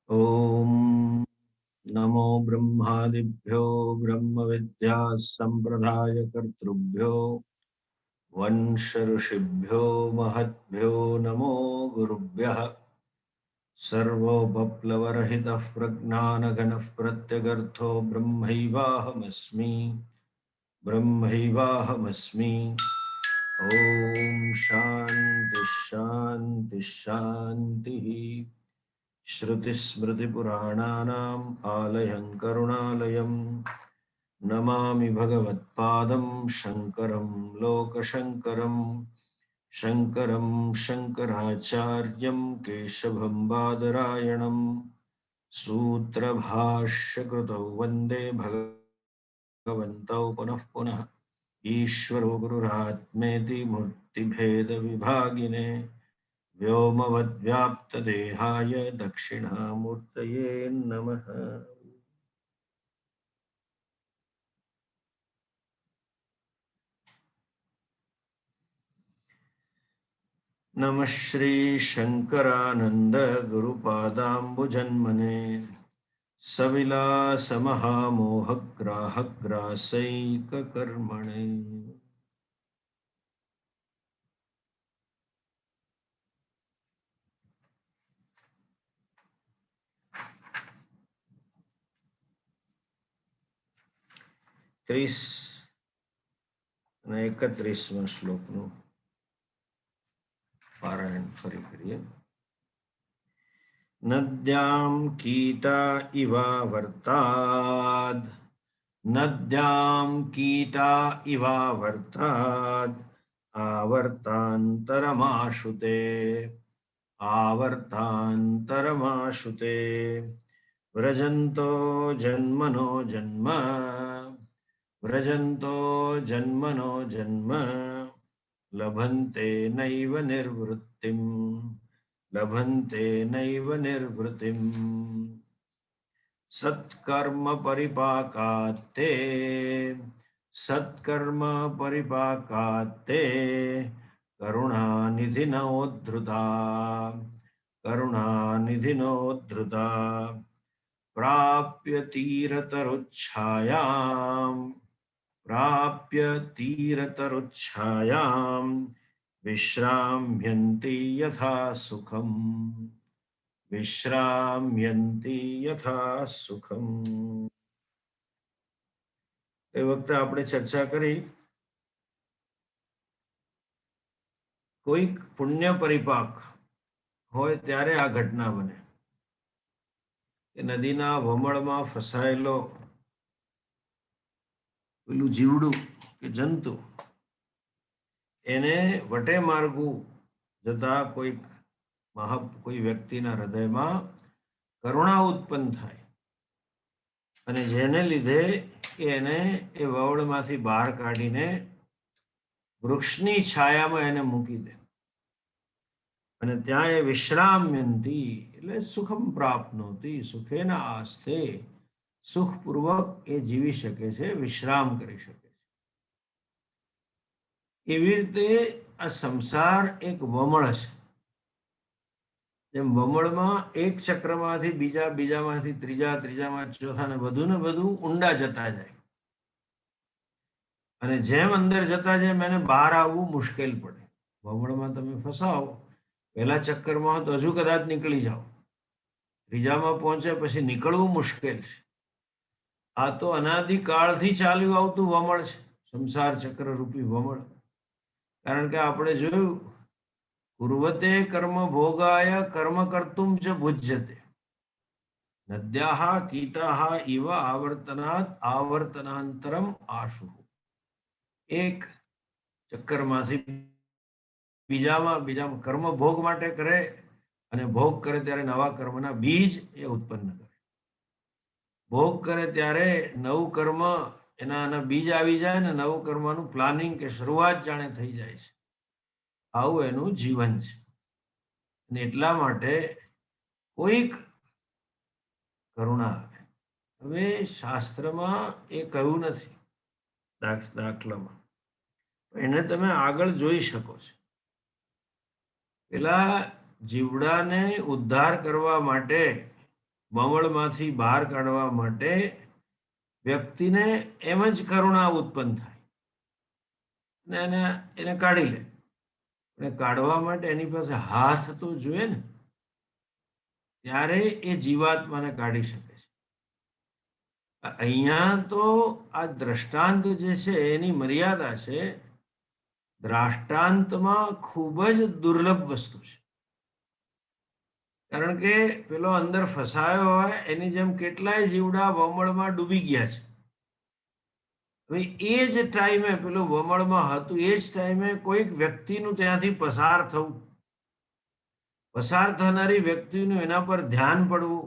ओम नमो ब्रह्मादिभ्यो ब्रह्म विद्या संप्रदाय कर्तृभ्यो वंश ऋषिभ्यो महद्भ्यो नमो गुरुभ्यः सर्वोपप्लवरहितः प्रज्ञानघनः प्रत्यगर्थो ब्रह्मैवाहमस्मि ओम शांति शांति शांति। श्रुतिस्मृतिपुराणानाम् आलयं करुणालयं नमामि भगवत्पादं शङ्करं लोकशङ्करं शङ्करं शङ्कराचार्यं केशवं बादरायणं सूत्रभाष्यकृतौ वन्दे भगवन्तौ पुनः पुनः ईश्वरो गुरुरात्मेति मूर्तिभेदविभागिने व्योमवद्व्याप्तदेहाय दक्षिणामूर्तये नमः। नमः श्री शंकरानंद गुरुपादाम्बुजन्मने सविलासमहामोहग्राहग्रासैककर्मणे ત્રીસ અને 31 શ્લોકનું પારાયણ ફરી કરીએ. નદ્યાં કીટા ઇવાવર્તાદ નદ્યાં કીટા ઇવાવર્તાદ આવર્તાંતરમાશુતે આવર્તાંતરમાશુતે વ્રજંતો જન્મનો જન્મ વ્રજંતો જન્મનો જન્મ લભન્તે નૈવ નિર્વૃત્તિમ લભન્તે નૈવ નિર્વૃત્તિમ સત્કર્મ પરિપાકાત્તે સત્કર્મ પરિપાકાત્તે કરુણાનિધિનોદ્ધૃતા કરુણાનિધિનોદ્ધૃતા પ્રાપ્ય તીરતરુચ્છાયામ વિશ્રામ્યન્તિ યથા સુખમ વિશ્રામ્યન્તિ યથા સુખમ. એ વખતે આપણે ચર્ચા કરી કોઈક પુણ્ય પરિપાક હોય ત્યારે આ ઘટના બને કે નદીના વમળમાં ફસાયેલો પેલું જીવડું કે જંતુ એને વટે માર્ગું જતા કોઈ વ્યક્તિના હૃદયમાં કરુણા ઉત્પન્ન થાય અને જેને લીધે એને એ વવળમાંથી બહાર કાઢીને વૃક્ષની છાયામાં એને મૂકી દે અને ત્યાં એ વિશ્રામ્યંતી એટલે સુખમ પ્રાપ્નોતી સુખેના આસ્તે સુખપૂર્વક એ જીવી શકે છે, વિશ્રામ કરી શકે છે. એવી રીતે આ સંસાર એક વમળ છે. જેમ વમળમાં એક ચક્રમાંથી બીજા, બીજામાંથી ત્રીજા, ત્રીજામાં ચોથા ને બધું ઊંડા જતા જાય અને જેમ અંદર જતા જેમ એને બહાર આવવું મુશ્કેલ પડે. વમળમાં તમે ફસાવો પહેલા ચક્કરમાં તો હજુ કદાચ નીકળી જાઓ, ત્રીજામાં પહોંચે પછી નીકળવું મુશ્કેલ છે. આ તો અનાદિકાળથી ચાલ્યું આવતું વમળ છે, સંસાર ચક્ર રૂપી વમળ. કારણ કે આપણે જોયું કુર્વતે કર્મ ભોગાય કર્મ કર્તુમ ચ ભુજ્યતે નદ્યાઃ કીટાઃ ઇવ આવર્તનાત આવર્તનાંતરમ આશુ. એક ચક્કરમાંથી બીજામાં કર્મ ભોગ માટે કરે અને ભોગ કરે ત્યારે નવા કર્મના બીજ એ ઉત્પન્ન કરે. ભોગ કરે ત્યારે નવું કર્મ એના બીજ આવી જાય ને નવું કર્મનું પ્લાનિંગ કે શરૂઆત જાણે થઈ જાય છે. આવું એનું જીવન છે. અને એટલા માટે કોઈક કરુણા આવે. હવે શાસ્ત્રમાં એ કહ્યું નથી દાખલામાં, એને તમે આગળ જોઈ શકો છો. પેલા જીવડાને ઉદ્ધાર કરવા માટે વમળમાંથી બહાર કાઢવા માટે વ્યક્તિને એમ જ કરુણા ઉત્પન્ન થાય ને એને કાઢી લે. અને કાઢવા માટે એની પાસે હાથ તો જોઈએ ને, ત્યારે એ જીવાત્માને કાઢી શકે છે. અહીંયા તો આ દ્રષ્ટાંત જે છે એની મર્યાદા છે. દ્રાષ્ટાંતમાં ખૂબ જ દુર્લભ વસ્તુ છે. કારણ કે પેલો અંદર ફસાયો હોય એની જેમ કેટલાય જીવડા વમળમાં ડૂબી ગયા છે. હવે એ જ ટાઈમે પેલું વમળમાં હતું, એ જ ટાઈમે કોઈક વ્યક્તિનું ત્યાંથી પસાર થવું, પસાર થનારી વ્યક્તિનું એના પર ધ્યાન પડવું,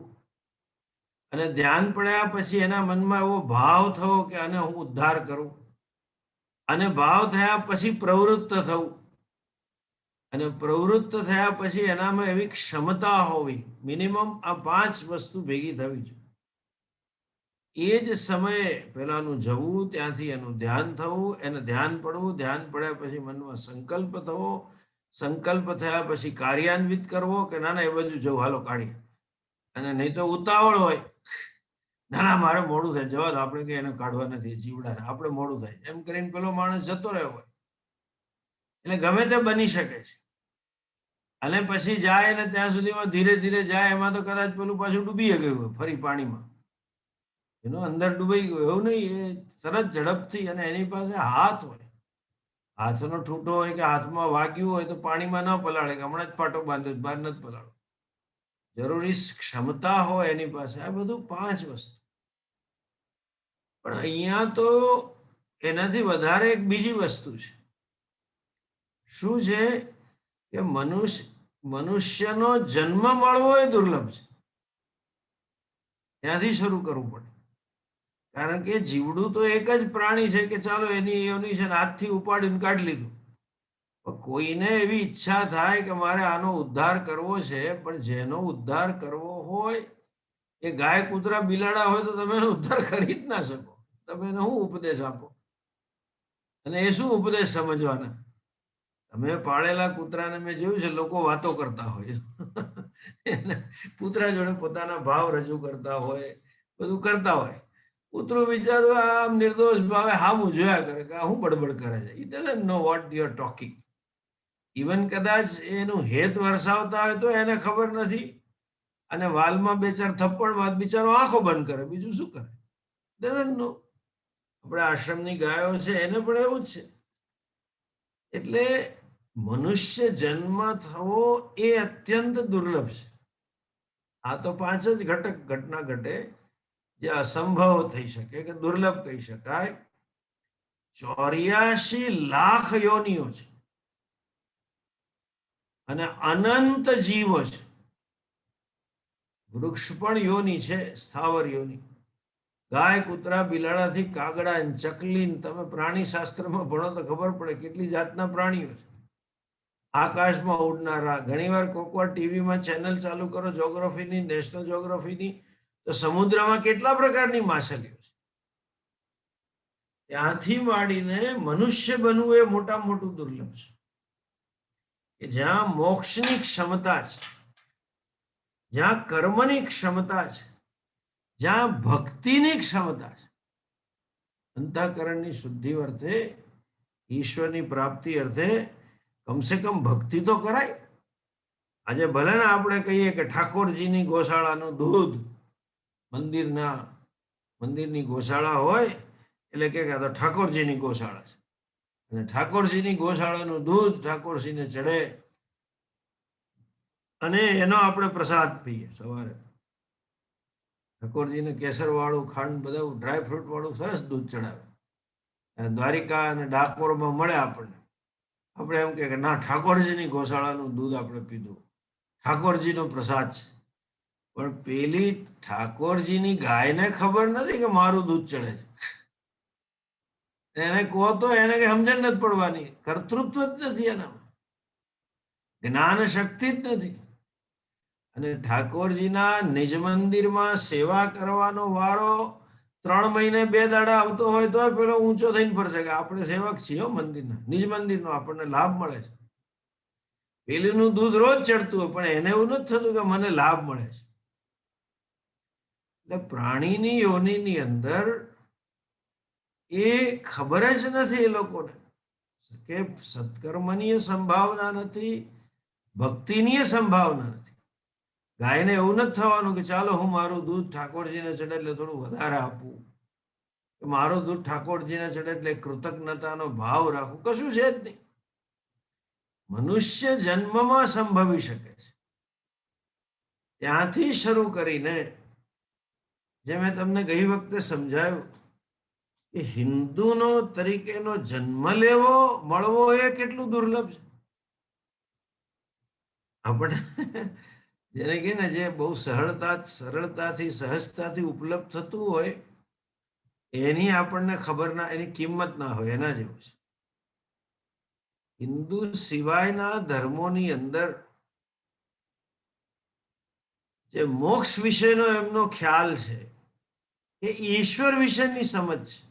અને ધ્યાન પડ્યા પછી એના મનમાં એવો ભાવ થવો કે આને હું ઉદ્ધાર કરું, અને ભાવ થયા પછી પ્રવૃત્ત થવું, અને પ્રવૃત્ત થયા પછી એનામાં એવી ક્ષમતા હોવી, મિનિમમ આ 5 વસ્તુ ભેગી થવી જોઈએ. એ જ સમયે પેલાનું જવું, ત્યાંથી એનું ધ્યાન થવું, એને ધ્યાન પડવું, ધ્યાન પડ્યા પછી મનમાં સંકલ્પ થવો, સંકલ્પ થયા પછી કાર્યાન્વિત કરવો કે ના ના એ બાજુ જવું, હાલો કાઢીએ. અને નહીં તો ઉતાવળ હોય, ના ના મારે મોડું થાય, જવા દો, આપણે કઈ એને કાઢવા નથી જીવડાને, આપણે મોડું થાય એમ કરીને પેલો માણસ જતો રહ્યો હોય. એટલે ગમે તે બની શકે છે. અને પછી જાય ને ત્યાં સુધીમાં ધીરે ધીરે જાય, એમાં તો કદાચ પેલું પાછું ડૂબી ગયું હોય ફરી પાણીમાં, એનો અંદર ડૂબાઈ ગયો એવું નહીં, એ તરત ઝડપથી, અને એની પાસે હાથ હોય, હાથનો ઠૂંઠો હોય કે હાથમાં વાગ્યું હોય તો પાણીમાં ન પલાળે કે હમણાં જ પાટો બાંધ્યો, બહાર નથી પલાળો. જરૂરી ક્ષમતા હોય એની પાસે. આ બધું 5 વસ્તુ. પણ અહીંયા તો એનાથી વધારે એક બીજી વસ્તુ છે. શું છે કે મનુષ્યનો જન્મ મળવો એ દુર્લભ છે. ત્યાંથી શરૂ કરવું પડે. કારણ કે જીવડું તો એક જ પ્રાણી છે કે ચાલો એની યોની છે, હાથથી ઉપાડીને કાઢી લીધું. કોઈને એવી ઈચ્છા થાય કે મારે આનો ઉદ્ધાર કરવો છે, પણ જેનો ઉદ્ધાર કરવો હોય એ ગાય, કૂતરા, બિલાડા હોય તો તમે એનો ઉદ્ધાર કરી જ ના શકો. તમે એને શું ઉપદેશ આપો? અને એ શું ઉપદેશ સમજવાના? તમે પાળેલા કૂતરાને મેં જોયું છે, લોકો વાતો કરતા હોય, કૂતરા જોડે પોતાના ભાવ રજૂ કરતા હોય, બધું કરતા હોય. કૂતરું બિચારું આમ નિર્દોષ ભાવે હામું જોયા કરે કે હું બડબડ કરે છે. He doesn't know what you are talking. Even કદાચ એનું હેત વરસાવતા હોય તો એને ખબર નથી, અને વાલમાં 2-4 થપ્પડ માં બિચારો આંખો બંધ કરે, બીજું શું કરે? doesn't know. આપણે આશ્રમની ગાયો છે એને પણ એવું જ છે. એટલે મનુષ્ય જન્મ થવો એ અત્યંત દુર્લભ છે. આ તો 5 જ ઘટના ઘટે જે અસંભવ થઈ શકે કે દુર્લભ કહી શકાય. 84 લાખ યોનિઓ છે અને અનંત જીવો છે. વૃક્ષ પણ યોની છે, સ્થાવર યોની. ગાય, કૂતરા, બિલાડાથી કાગડા, ચકલી, તમે પ્રાણી શાસ્ત્રમાં ભણો તો ખબર પડે કેટલી જાતના પ્રાણીઓ છે. આકાશમાં ઉડનારા, ઘણીવાર કોકવાર ટીવીમાં ચેનલ ચાલુ કરો જ્યોગ્રાફીની, નેશનલ જ્યોગ્રાફીની, તો સમુદ્રમાં કેટલા પ્રકારની માછલીઓ છે. ત્યાંથી માંડીને મનુષ્ય બનવું એ મોટામાં મોટું દુર્લભ છે, કે જ્યાં મોક્ષની ક્ષમતા છે, જ્યાં કર્મની ક્ષમતા છે, જ્યાં ભક્તિની ક્ષમતા છે. અંતઃકરણની શુદ્ધિ અર્થે, ઈશ્વરની પ્રાપ્તિ અર્થે કમસે કમ ભક્તિ તો કરાય. આજે ભલે ને આપણે કહીએ કે ઠાકોરજીની ગોશાળાનું દૂધ, મંદિરની ગોશાળા હોય એટલે કે તો ઠાકોરજીની ગોશાળા છે, અને ઠાકોરજીની ગોશાળાનું દૂધ ઠાકોરજીને ચડે, અને એનો આપણે પ્રસાદ પીએ સવારે. ઠાકોરજીને કેસર વાળું, ખાંડ, બધું ડ્રાય ફ્રૂટ વાળું સરસ દૂધ ચડાવે. દ્વારિકા અને ડાકોરમાં મળે આપણને. આપણે એમ કે ના, ઠાકોરજીની ગોશાળાનું દૂધ આપણે પીધું, ઠાકોરજીનો પ્રસાદ છે. પણ પેલી ઠાકોરજીની ગાયને ખબર નથી કે મારું દૂધ ચડે છે. એને કહો તો એને કઈ સમજણ નથી પડવાની, કર્તૃત્વ જ નથી એનામાં, જ્ઞાન શક્તિ જ નથી. અને ઠાકોરજીના નિજ મંદિરમાં સેવા કરવાનો વારો 3 મહિને 2 દાડા આવતો હોય તો પેલો ઊંચો થઈને ફરશે કે આપણે સેવક છીએ મંદિરના, નિજ મંદિરનો આપણને લાભ મળે છે. પેલીનું દૂધ રોજ ચડતું હોય પણ એને એવું નથી થતું કે મને લાભ મળે છે. એટલે પ્રાણીની યોનિની અંદર એ ખબર જ નથી એ લોકોને કે સત્કર્મની સંભાવના નથી, ભક્તિની સંભાવના નથી. ગાયને એવું નથી થવાનું કે ચાલો હું મારું દૂધ ઠાકોરજીને ચડે એટલે થોડું વધારે આપું, મારું દૂધ ઠાકોરજીને ચડે એટલે કૃતજ્ઞતાનો ભાવ રાખવું, કશું છે જ નહીં. મનુષ્ય જન્મમાં સંભવી શકે છે. ત્યાંથી શરૂ કરીને જે મેં તમને ગઈ વખતે સમજાવ્યું કે હિન્દુનો તરીકેનો જન્મ લેવો મળવો એ કેટલું દુર્લભ છે. આપણે જેને કે ને જે બહુ સરળતાથી સહજતાથી ઉપલબ્ધ થતું હોય એની આપણને ખબર ના, એની કિંમત ના હોય, એના જેવું છે. હિન્દુ સિવાયના ધર્મોની અંદર જે મોક્ષ વિશેનો એમનો ખ્યાલ છે એ ઈશ્વર વિશેની સમજ છે.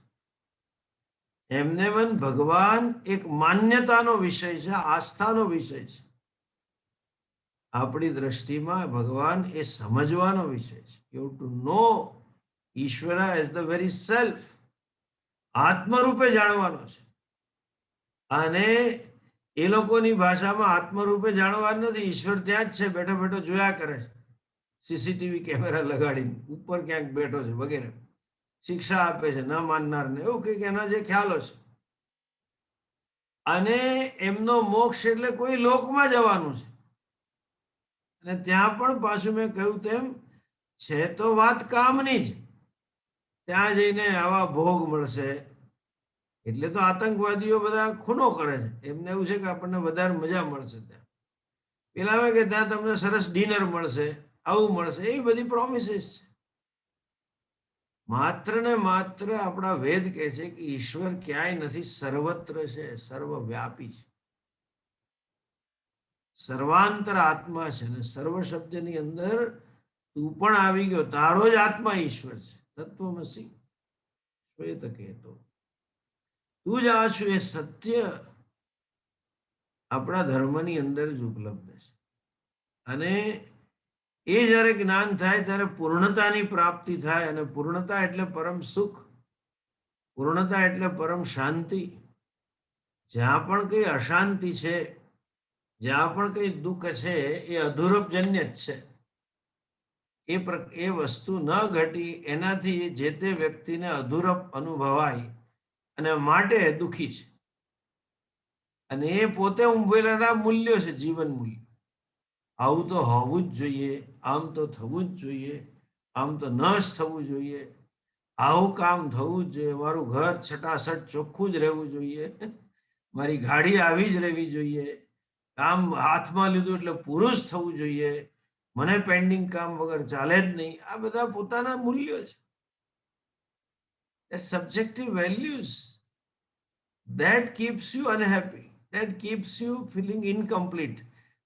એમને મન ભગવાન એક માન્યતાનો વિષય છે, આસ્થાનો વિષય છે. આપણી દ્રષ્ટિમાં ભગવાન એ સમજવાનો વિષય છે. યુ ટુ નો ઈશ્વર એઝ ધ વેરી સેલ્ફ, આત્મરૂપે જાણવાનો છે. અને એ લોકોની ભાષામાં આત્મરૂપે જાણવાનું નથી, ઈશ્વર ત્યાં જ છે, બેઠો બેઠો જોયા કરે છે, સીસીટીવી કેમેરા લગાડીને ઉપર ક્યાંક બેઠો છે વગેરે, શિક્ષા આપે છે ન માનનારને, એવું કંઈક એના જે ખ્યાલો છે. અને એમનો મોક્ષ એટલે કોઈ લોકમાં જવાનું છે. અને ત્યાં પણ પાછું મેં કહ્યું તેમ છે તો વાત કામની જ. ત્યાં જઈને આવા ભોગ મળશે એટલે તો આતંકવાદીઓ બધા ખૂનો કરે છે. એમને એવું છે કે આપણને વધારે મજા મળશે ત્યાં. પેલા આવે કે ત્યાં તમને સરસ ડિનર મળશે, આવું મળશે, એ બધી પ્રોમિસીસ છે. માત્ર ને માત્ર આપણા વેદ કહે છે કે ઈશ્વર ક્યાંય નથી, સર્વત્ર છે, સર્વવ્યાપી છે, સર્વાંતર આત્મા છે. ને સર્વ શબ્દની અંદર તું પણ આવી ગયો, તારો જ આત્મા ઈશ્વર છે. તત્વમસી શ્વેત કહેતો તું જ આ છું, એ સત્ય આપણા ધર્મની અંદર જ ઉપલબ્ધ છે. અને એ જ્યારે જ્ઞાન થાય ત્યારે પૂર્ણતાની પ્રાપ્તિ થાય. અને પૂર્ણતા એટલે પરમ સુખ, પૂર્ણતા એટલે પરમ શાંતિ. જ્યાં પણ કઈ અશાંતિ છે, જ્યાં પણ કઈ દુઃખ છે, એ અધૂરપજન્ય જ છે. એ વસ્તુ ન ઘટી એનાથી જે તે વ્યક્તિને અધૂરપ અનુભવાય અને માટે દુઃખી છે. અને એ પોતે ઉંભેલા મૂલ્યો છે, જીવન મૂલ્ય. આવું તો હોવું જ જોઈએ, આમ તો થવું જ જોઈએ, આમ તો ન જ થવું જોઈએ, આવું કામ થવું જ જોઈએ, મારું ઘર છટાછટ ચોખ્ખું જ રહેવું જોઈએ, મારી ગાડી આવી જ રહેવી જોઈએ, કામ હાથમાં લીધું એટલે પૂરું જ થવું જોઈએ, મને પેન્ડિંગ કામ વગર ચાલે જ નહીં. આ બધા પોતાના મૂલ્યો છે. Subjective values that keeps you unhappy, that keeps you feeling incomplete.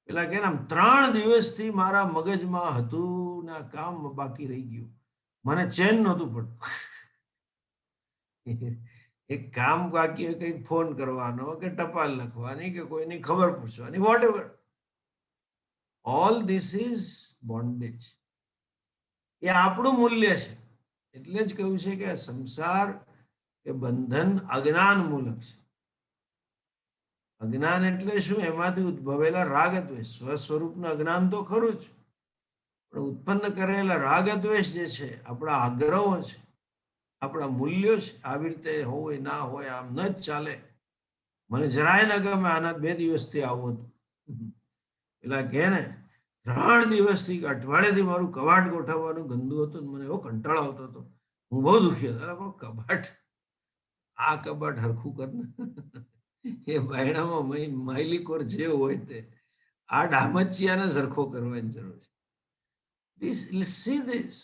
પેલા કે આમ 3 દિવસથી મારા મગજમાં હતું ને કામ બાકી રહી ગયું, મને ચેન નહોતું પડતું. એક કામ બાકી હોય, કંઈક ફોન કરવાનો કે ટપાલ લખવાની કે કોઈની ખબર પૂછવાની, whatever, all this is bondage. એ આપણું મૂલ્ય છે. એટલે જ કહ્યું છે કે સંસાર એ બંધન અજ્ઞાન મૂલક છે. અજ્ઞાન એટલે શું? એમાંથી ઉદ્ભવેલા રાગ દ્વેષ. સ્વ સ્વરૂપનું અજ્ઞાન તો ખરું જ, પણ ઉત્પન્ન કરેલા રાગ દ્વેષ જે છે, આપણા આગ્રહો છે, આપણા મૂલ્યો છે. આવી રીતે હોય ના હોય, આમ ન જ ચાલે, મને જરાય ન ગમે, આના 2 દિવસથી આવું હતું. પેલા કે ને 3 દિવસથી અઠવાડિયાથી મારું કબાટ ગોઠવવાનું ગંદુ હતું, મને એવો કંટાળો આવતો હતો, હું બહુ દુઃખી હતો. અરે કબાટ, આ કબાટ હરખું કર ને. એ બાયણામાં માયલીકોર જે હોય તે, આ ડામચિયાને સરખો કરવાની જરૂર છે. ધીસ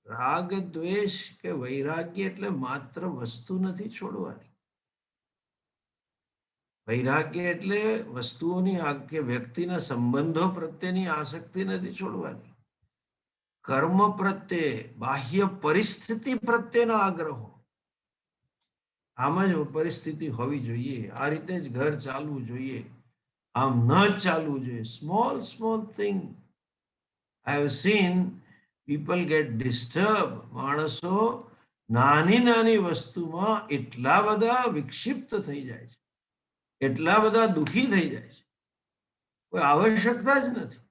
રાગ દ્વેષ કે વૈરાગ્ય એટલે માત્ર વસ્તુ નથી છોડવાની. વૈરાગ્ય એટલે વસ્તુઓની કે વ્યક્તિના સંબંધો પ્રત્યેની આસક્તિ નથી છોડવાની. કર્મ પ્રત્યે, બાહ્ય પરિસ્થિતિ પ્રત્યેનો આગ્રહો. આમ જ પરિસ્થિતિ હોવી જોઈએ, આ રીતે જ ઘર ચાલવું જોઈએ, આમ ન ચાલવું જોઈએ. Small thing I have seen people gate disturb. માણસો નાની નાની વસ્તુમાં એટલા બધા વિક્ષિપ્ત થઈ જાય છે, એટલા બધા દુઃખી થઈ જાય છે, કોઈ આવશ્યકતા જ નથી.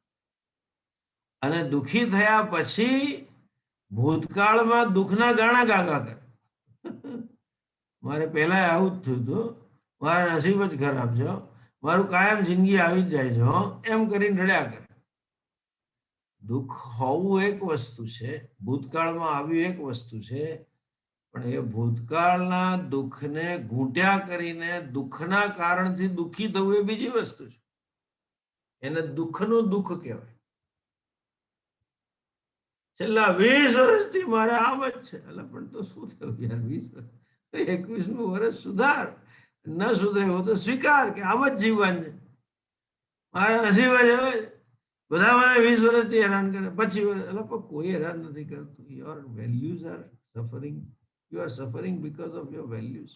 અને દુઃખી થયા પછી ભૂતકાળમાં દુઃખના ગાણા ગાગા કરે. મારે પહેલા આવું જ થયું હતું, મારા નસીબ જ ખરાબ છે, મારું કાયમ જિંદગી આવી જ જાય છે, એમ કરીને રડ્યા કરે. દુઃખ હોવું એક વસ્તુ છે, ભૂતકાળમાં આવ્યું એક વસ્તુ છે, પણ એ ભૂતકાળના દુઃખને ઘૂંટ્યા કરીને દુઃખના કારણથી દુઃખી થવું એ બીજી વસ્તુ છે. એને દુઃખનું દુઃખ કહેવાય. છેલ્લા 20 વર્ષથી મારે આમ જ છે. એટલે પણ તો શું થયું યાર, 20 વર્ષ, 21નું વર્ષ સુધાર, ન સુધરે એવો તો સ્વીકાર કે આમ જ જીવવાનું છે. મારા નસીબ જ હવે બધા મને 20 વર્ષથી હેરાન કરે, 25 વર્ષ. એટલે પણ કોઈ હેરાન નથી કરતું. Your values R suffering. You are suffering because of your values.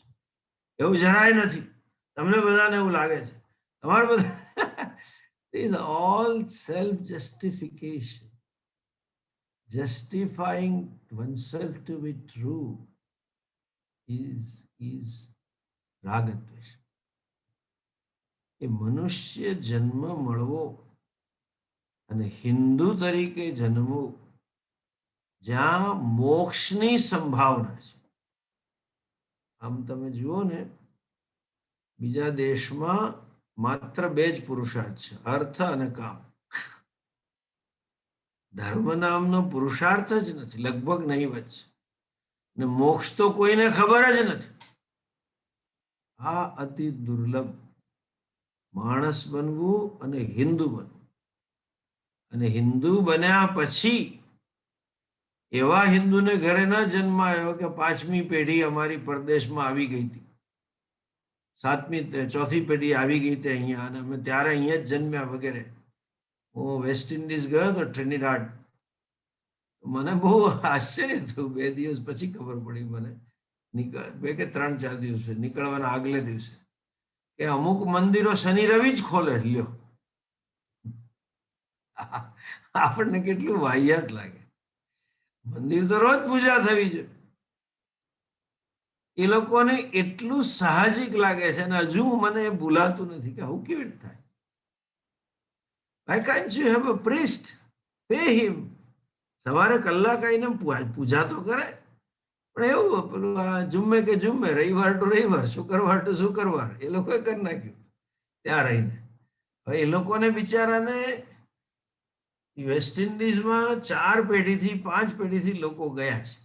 એવું જરાય નથી. તમને બધાને એવું લાગે છે. તમારે બધા is all self justification. Justifying oneself to be true is રાગદ્વેષ. એ મનુષ્ય જન્મ મળવો અને હિન્દુ તરીકે જન્મવું જ્યાં મોક્ષની સંભાવના છે. આમ તમે જુઓ ને, બીજા દેશમાં માત્ર 2 જ પુરુષાર્થ છે, અર્થ અને કામ. ધર્મ નામનો પુરુષાર્થ જ નથી, લગભગ નહીવત છે. ને મોક્ષ તો કોઈને ખબર જ નથી. આ અતિ દુર્લભ. માણસ બનવું અને હિન્દુ બનવું. અને હિન્દુ બન્યા પછી એવા હિન્દુને ઘરે ન જન્મ આવ્યો કે 5મી પેઢી અમારી પરદેશમાં આવી ગઈ હતી, 7મી 4થી પેઢી આવી ગઈ હતી અહીંયા, અને અમે ત્યારે અહીંયા જ જન્મ્યા વગેરે. હું વેસ્ટ ઇન્ડિઝ ગયો તો, ટ્રિનિડાડ. મને બહુ આશ્ચર્ય થયું. 2 દિવસ પછી ખબર પડી મને, 2 કે 3-4 દિવસ નીકળવાના આગલે દિવસે, કે અમુક મંદિરો શનિ રવિ જ ખોલે. લ્યો, આપણને કેટલું વાહિયાત લાગે. મંદિર તો રોજ પૂજા થવી જોઈએ. એ લોકોને એટલું સાહજિક લાગે છે, અને હજુ મને એ ભૂલાતું નથી કે આવું કેવી રીતે થાય. Why can't you have a priest? Pay him. સવારે કલાક આવીને પૂજા તો કરે. પણ એવું પેલું જુમ્મે કે જુમ્મે, રવિવાર ટુ રવિવાર, શુક્રવાર ટુ શુક્રવાર એ લોકોએ કરી નાખ્યું ત્યાં રહીને. હવે એ લોકોને બિચારાને વેસ્ટ ઇન્ડિઝમાં 4 પેઢીથી 5 પેઢીથી લોકો ગયા છે.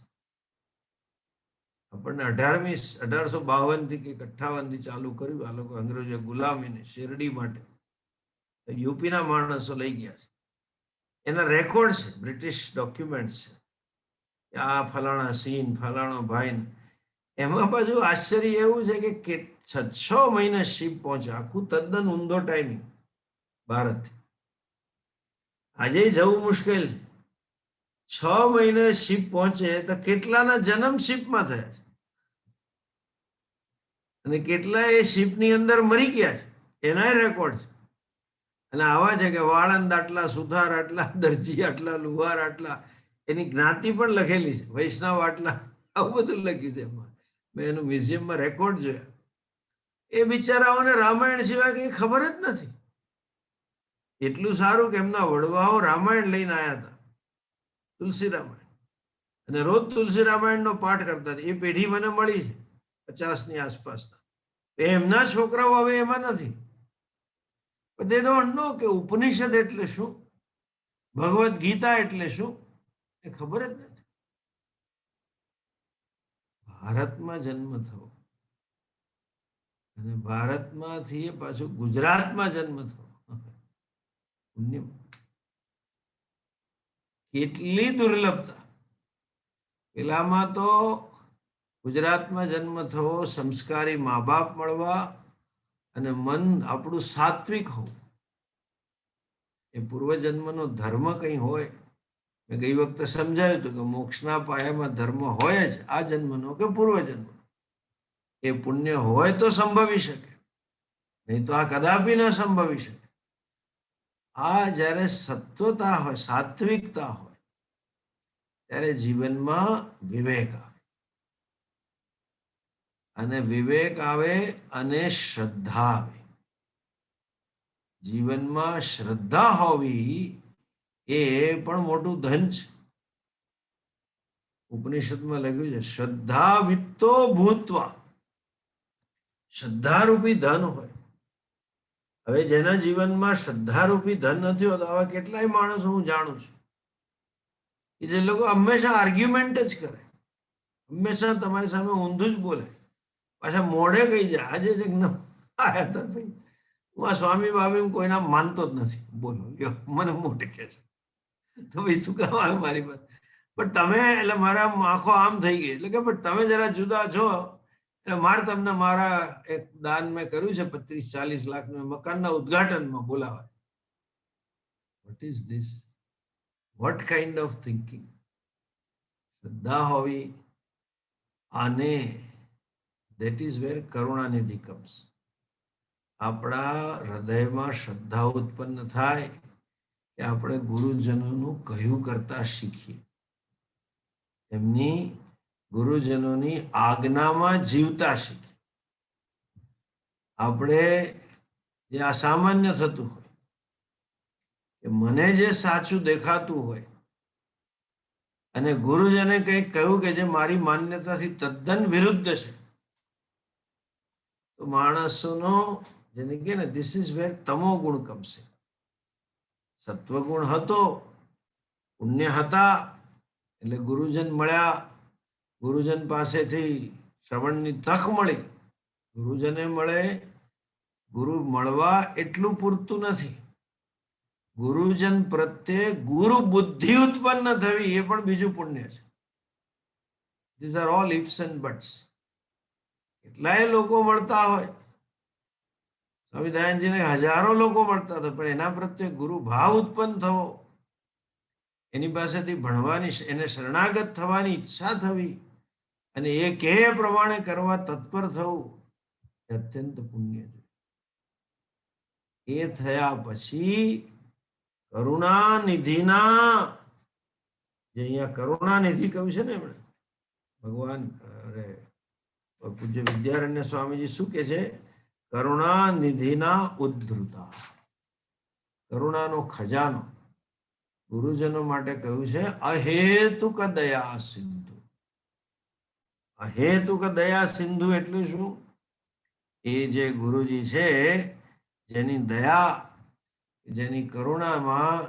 આપણને 1852થી કે 58થી ચાલુ કર્યું આ લોકો અંગ્રેજો ગુલામીને શેરડી માટે. યુપીના માણસો લઈ ગયા છે. એના રેકોર્ડ છે, બ્રિટિશ ડોક્યુમેન્ટ છે. આ ફલાણા સીન, ફલાણો ભાઈ. એમાં પાછું આશ્ચર્ય એવું છે કે 6 મહિને શિપ પહોંચે. આખું તદ્દન ઊંધો ટાઈમિંગ ભારતથી. આજે જવું મુશ્કેલ છે. 6 મહિને શિપ પહોંચે તો કેટલાના જન્મ શિપમાં થયા છે, અને કેટલા એ શિપની અંદર મરી ગયા છે, એના રેકોર્ડ છે. અને આવા છે કે વાળંદ આટલા, સુથાર આટલા, દરજી આટલા, લુહાર આટલા, એની જ્ઞાતિ પણ લખેલી છે, વૈષ્ણવ આટલા, આવું બધું લખ્યું છે એમાં. મેં એનું મ્યુઝિયમમાં રેકોર્ડ જોયા. એ બિચારાઓને રામાયણ સિવાય કંઈ ખબર જ નથી. એટલું સારું કે એમના વડવાઓ રામાયણ લઈને આવ્યા હતા, તુલસી રામાયણ, અને રોજ તુલસી રામાયણનો પાઠ કરતા હતા. એ પેઢી મને મળી છે 50ની આસપાસના. એમના છોકરાઓ હવે એમાં નથી. They don't know કે ઉપનિષદ એટલે શું, ભગવદ્ ગીતા એટલે શું, એ ખબર જ નથી. ભારતમાં જન્મ થયો અને ભારતમાંથી પાછું ગુજરાતમાં જન્મ થયો. કેટલી દુર્લભતા. પેલામાં તો ગુજરાતમાં જન્મ થવો, સંસ્કારી મા બાપ મળવા, અને મન આપણું સાત્વિક હોવું. એ પૂર્વજન્મનો ધર્મ કંઈ હોય. મેં ગઈ વખતે સમજાયું હતું કે મોક્ષના પાયામાં ધર્મ હોય જ, આ જન્મનો કે પૂર્વજન્મ. એ પુણ્ય હોય તો સંભવી શકે, નહીં તો આ કદાપી ન સંભવી શકે. આ જ્યારે સત્વતા હોય, સાત્વિકતા હોય, ત્યારે જીવનમાં વિવેક આવે, અને વિવેક આવે અને શ્રદ્ધા આવે. જીવનમાં શ્રદ્ધા હોવી એ પણ મોટું ધન છે. ઉપનિષદમાં લખ્યું છે શ્રદ્ધા વિત્તો ભૂત્વા. શ્રદ્ધારૂપી ધન હોય. હવે જેના જીવનમાં શ્રદ્ધારૂપી ધન નથી હોતો, આવા કેટલાય માણસો હું જાણું છું કે જે લોકો હંમેશા આર્ગ્યુમેન્ટ જ કરે, હંમેશા તમારી સામે ઊંધું જ બોલે, પાછા મોઢે કહી જાય આજે જ એક આયા હતા ભાઈ, હું આ સ્વામી બાબી કોઈના માનતો જ નથી, બોલો મને મોઢે કહે છે તો ભાઈ શું કામ આવ્યું મારી પાસે? પણ તમે, એટલે મારા આંખો આમ થઈ ગઈ, એટલે કે પણ તમે જરા જુદા છો, એટલે મારે તમને મારા એક દાન મેં કર્યું છે 35-40 લાખનું મકાનના ઉદ્ઘાટનમાં બોલાવાય. What is this? What kind of thinking? શ્રદ્ધા હોવી, અને that is where Karunanidhi comes. આપણા હૃદયમાં શ્રદ્ધા ઉત્પન્ન થાય કે આપણે ગુરુજનોનું કહ્યું કરતા શીખીએ, એમની ગુરુજનોની આજ્ઞામાં જીવતા શીખીએ. આપણે જે અસામાન્ય થતું હોય કે મને જે સાચું દેખાતું હોય અને ગુરુજને કંઈક કહ્યું કે જે મારી માન્યતાથી તદ્દન વિરુદ્ધ છે, તો માણસોનો, જેને કહે ને, ધીસ ઇઝ વેર તમો ગુણ કમશે. સત્વગુણ હતો, પુણ્ય હતા, એટલે ગુરુજન મળ્યા, ગુરુજન પાસેથી શ્રવણની તક મળી. ગુરુજને મળે, ગુરુ મળવા એટલું પૂરતું નથી, ગુરુજન પ્રત્યે ગુરુ બુદ્ધિ ઉત્પન્ન થવી એ પણ બીજું પુણ્ય છે. These are all ઇફ્સ and buts. કેટલાય લોકો મળતા હોય, સ્વામી દયાનંદજીને હજારો લોકો મળતા હતા, પણ એના પ્રત્યે ગુરુ ભાવ ઉત્પન્ન થવો, એની પાસેથી ભણવાની, એને શરણાગત થવાની ઈચ્છા થવી, અને એ કહે પ્રમાણે કરવા તત્પર થવું, એ અત્યંત પુણ્ય છે. એ થયા પછી કરુણાનિધિના, જે અહીંયા કરુણાનિધિ કહ્યું છે ને એમણે, ભગવાન પૂજ્ય વિદ્યારણ્ય સ્વામીજી શું કે છે? કરુણાનિધિના ઉદ્ધૃતા, કરુણાનો ખજાનો ગુરુજનો માટે કહ્યું છે અહેતુક દયા સિંધુ. અહેતુક દયા સિંધુ એટલે શું? એ જે ગુરુજી છે, જેની દયા, જેની કરુણામાં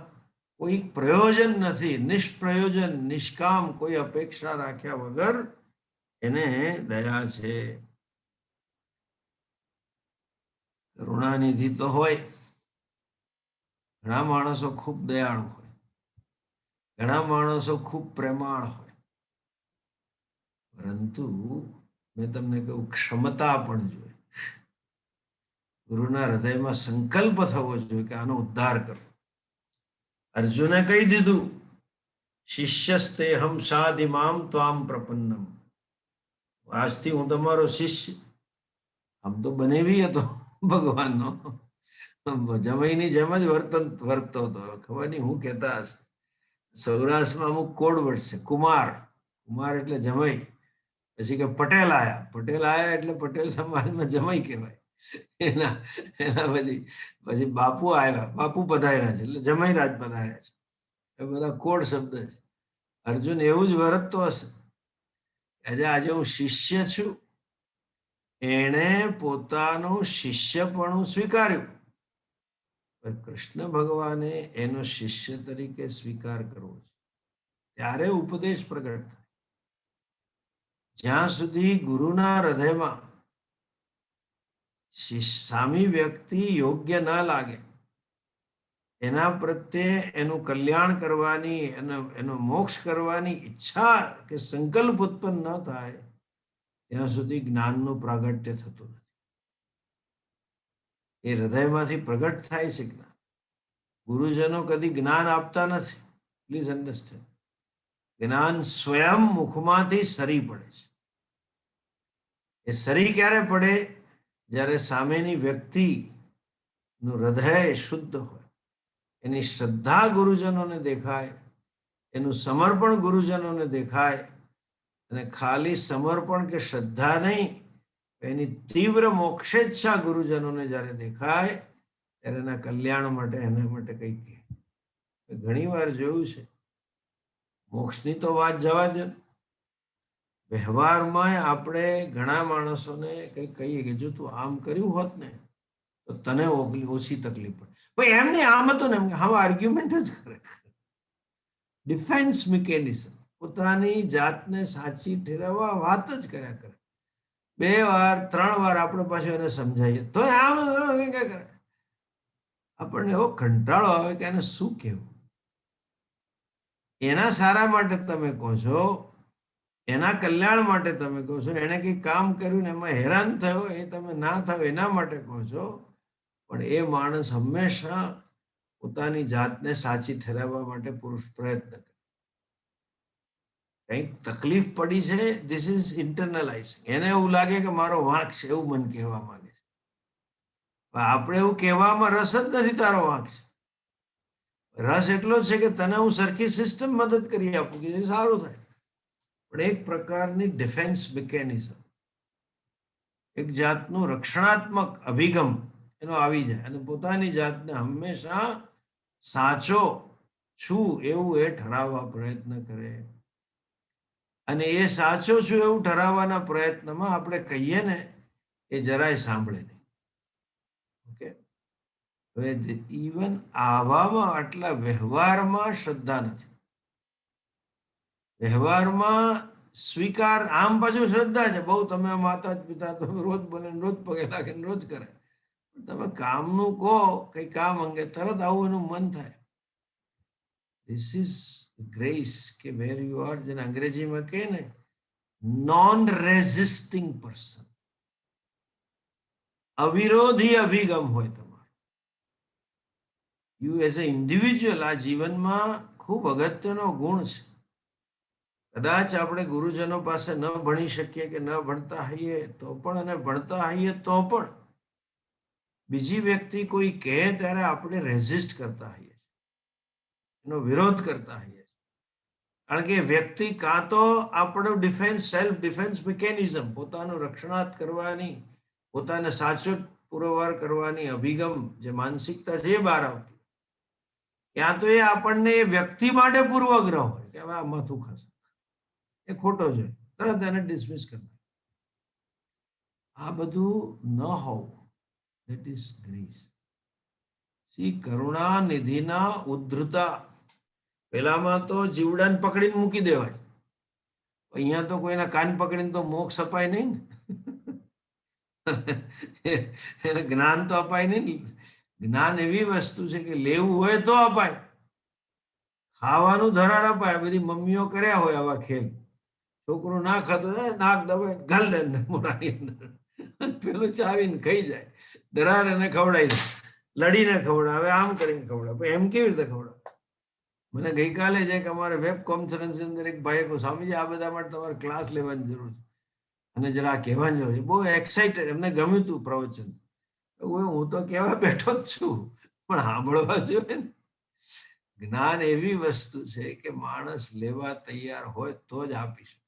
કોઈ પ્રયોજન નથી, નિષ્પ્રયોજન, નિષ્કામ, કોઈ અપેક્ષા રાખ્યા વગર એને દયા છે. કરુણાનિધિ તો હોય, ઘણા માણસો ખૂબ દયાળુ હોય, ઘણા માણસો ખૂબ પ્રેમાળ હોય, પરંતુ મેં તમને કહ્યું ક્ષમતા પણ જોઈએ. ગુરુના હૃદયમાં સંકલ્પ થવો જોઈએ કે આનો ઉદ્ધાર કરો. અર્જુને કહી દીધું, શિષ્યસ્તેહમ સાધિમામ ત્વામ પ્રપન્નમ. આજથી હું તમારો શિષ્ય. આમ તો બનેવી હતો ભગવાનનો, જમાઈની જેમ જ વર્તતો હતો. ખબર નહીં હું કહેતા હશે, સૌરાષ્ટ્રમાં અમુક કોડ વર્ડ છે. કુમાર, કુમાર એટલે જમાઈ. પછી કે પટેલ આયા, પટેલ આયા એટલે પટેલ સમાજમાં જમાઈ કહેવાય. એના પછી બાપુ આવ્યા, બાપુ પધાર્યા છે એટલે જમાઈ રાજ પધાર્યા છે. એ બધા કોડ શબ્દ છે. અર્જુન એવું જ વર્તતો હશે. આજે હું શિષ્ય છું, એણે પોતાનું શિષ્યપણું સ્વીકાર્યું. કૃષ્ણ ભગવાને એનો શિષ્ય તરીકે સ્વીકાર કરવો છે, ત્યારે ઉપદેશ પ્રગટ થાય. જ્યાં સુધી ગુરુના હૃદયમાં સામી વ્યક્તિ યોગ્ય ન લાગે, એના પ્રત્યે એનું કલ્યાણ કરવાની, એનો મોક્ષ કરવાની ઈચ્છા કે સંકલ્પ ઉત્પન્ન ન થાય, ત્યાં સુધી જ્ઞાનનું પ્રાગટ્ય થતું નથી. એ હૃદયમાંથી પ્રગટ થાય છે જ્ઞાન. ગુરુજનો કદી જ્ઞાન આપતા નથી. Please understand. જ્ઞાન સ્વયં મુખમાંથી સરી પડે છે. એ સરી ક્યારે પડે? જ્યારે સામેની વ્યક્તિનું હૃદય શુદ્ધ હોય, એની શ્રદ્ધા ગુરુજનોને દેખાય, એનું સમર્પણ ગુરુજનોને દેખાય, અને ખાલી સમર્પણ કે શ્રદ્ધા નહીં, એની તીવ્ર મોક્ષેચ્છા ગુરુજનોને જ્યારે દેખાય ત્યારે એના કલ્યાણ માટે એના માટે કંઈક ઘણી વાર જોયું છે. મોક્ષની તો વાત જવા દે, વ્યવહારમાં આપણે ઘણા માણસોને કંઈક કહીએ કે જો તું આમ કર્યું હોત ને તો તને ઓછી તકલીફ પડે. ભાઈ એમ નહીં, આમ હતું ને એમ, હવે આર્ગ્યુમેન્ટ જ કરે, ડિફેન્સ મિકેનિઝમ, પોતાની જાતને સાચી ઠેરવવા વાત જ કર્યા કરે. 2 વાર 3 વાર આપણે પાછું એને સમજાવીએ તો આમ કરે. આપણને એવો કંટાળો આવે કે એને શું કહેવું. એના સારા માટે તમે કહો છો, એના કલ્યાણ માટે તમે કહો છો, એને કંઈ કામ કર્યું ને એમાં હેરાન થયો એ તમે ના થાવ એના માટે કહો છો, પણ એ માણસ હંમેશા પોતાની જાતને સાચી ઠેરવવા માટે પ્રયત્ન કરે. કંઈક તકલીફ પડી છે, ધીસ ઇઝ ઇન્ટરનલાઇઝિંગ. એને એવું લાગે કે મારો વાંક છે, એવું મન કહેવા માંગે છે. આપણે એવું કહેવામાં રસ જ નથી તારો વાંક છે. રસ એટલો જ છે કે તને હું સરખી સિસ્ટમ મદદ કરી આપું કે એ સારું થાય. પણ એક પ્રકારની ડિફેન્સ મિકેનિઝમ, એક જાતનું રક્ષણાત્મક અભિગમ એનો આવી જાય અને પોતાની જાતને હંમેશા સાચો છું એવું એ ઠરાવવા પ્રયત્ન કરે. અને એ સાચો છું એવું ઠરાવવાના પ્રયત્નમાં આપણે કહીએ ને એ જરાય સાંભળે નહીં. ઓકે, હવે ઇવન આવામાં આટલા વ્યવહારમાં શ્રદ્ધા નથી. વ્યવહારમાં સ્વીકાર, આમ પાછું શ્રદ્ધા છે બહુ, તમે માતા પિતા તમે રોજ બોલે રોજ પગે લાગે રોજ કરે, તમે કામનું કહો કઈ કામ અંગે તરત આવું એનું મન થાય. ધીસ ઇઝ ગ્રેસ કે વેર યુ આર, જેને અંગ્રેજીમાં કહે ને નોન રેઝિસ્ટિંગ પર્સન, અવિરોધી અભિગમ હોય તમારો. યુ એઝ અ ઇન્ડિવિજ્યુઅલ આ જીવનમાં ખૂબ અગત્યનો ગુણ છે. કદાચ આપણે ગુરુજનો પાસે ન ભણી શકીએ કે ન ભણતા હોઈએ તો પણ, અને ભણતા હોઈએ તો પણ બીજી વ્યક્તિ કોઈ કહે ત્યારે આપણે રેઝિસ્ટ કરતા હોઈએ, એનો વિરોધ કરતા હોઈએ. કારણ કે વ્યક્તિ કાં તો આપણો ડિફેન્સ, સેલ્ફ ડિફેન્સ મિકેનિઝમ, પોતાનું રક્ષણાત્ કરવાની, પોતાને સાચો પુરવાર કરવાની અભિગમ જે માનસિકતા જે બહાર આવતી, ત્યાં તો એ આપણને એ વ્યક્તિ માટે પૂર્વગ્રહ હોય કે હવે આ માથું ખાશે, એ ખોટો છે, તરત એને ડિસમિસ કરતા. આ બધું ન હોવું, ધેટ ઇઝ ગ્રેસ. સી કરુણા નિધિના ઉદ્ધૃતા, પેલામાં તો જીવડાને પકડીને મૂકી દેવાય, અહીંયા તો કોઈના કાન પકડીને તો મોક્ષ અપાય નહીં ને. એને જ્ઞાન તો અપાય નહીં. જ્ઞાન એવી વસ્તુ છે કે લેવું હોય તો અપાય, ખાવાનું ધરાર અપાય. બધી મમ્મીઓ કર્યા હોય આવા ખેલ. છોકરો ના ખાતો નાક દબાય ઘાલ દે અંદર મોઢાની અંદર, પેલું ચાવીને ખાઈ જાય. ધરાર એને ખવડાવી દે, લડીને ખવડાવે, આમ કરીને ખવડાવે. એમ કેવી રીતે ખવડાવે? મને ગઈકાલે જ એક અમારે વેબ કોન્ફરન્સ અંદર એક ભાઈએ કહ્યું, સ્વામીજી આ બધા માટે તમારે ક્લાસ લેવાની જરૂર છે અને જરા કહેવાની જરૂર છે. બહુ એક્સાઇટેડ, એમને ગમ્યું હતું પ્રવચન. હું તો કહેવા બેઠો જ છું પણ સાંભળવા જોઈએ ને. જ્ઞાન એવી વસ્તુ છે કે માણસ લેવા તૈયાર હોય તો જ આપી શકે.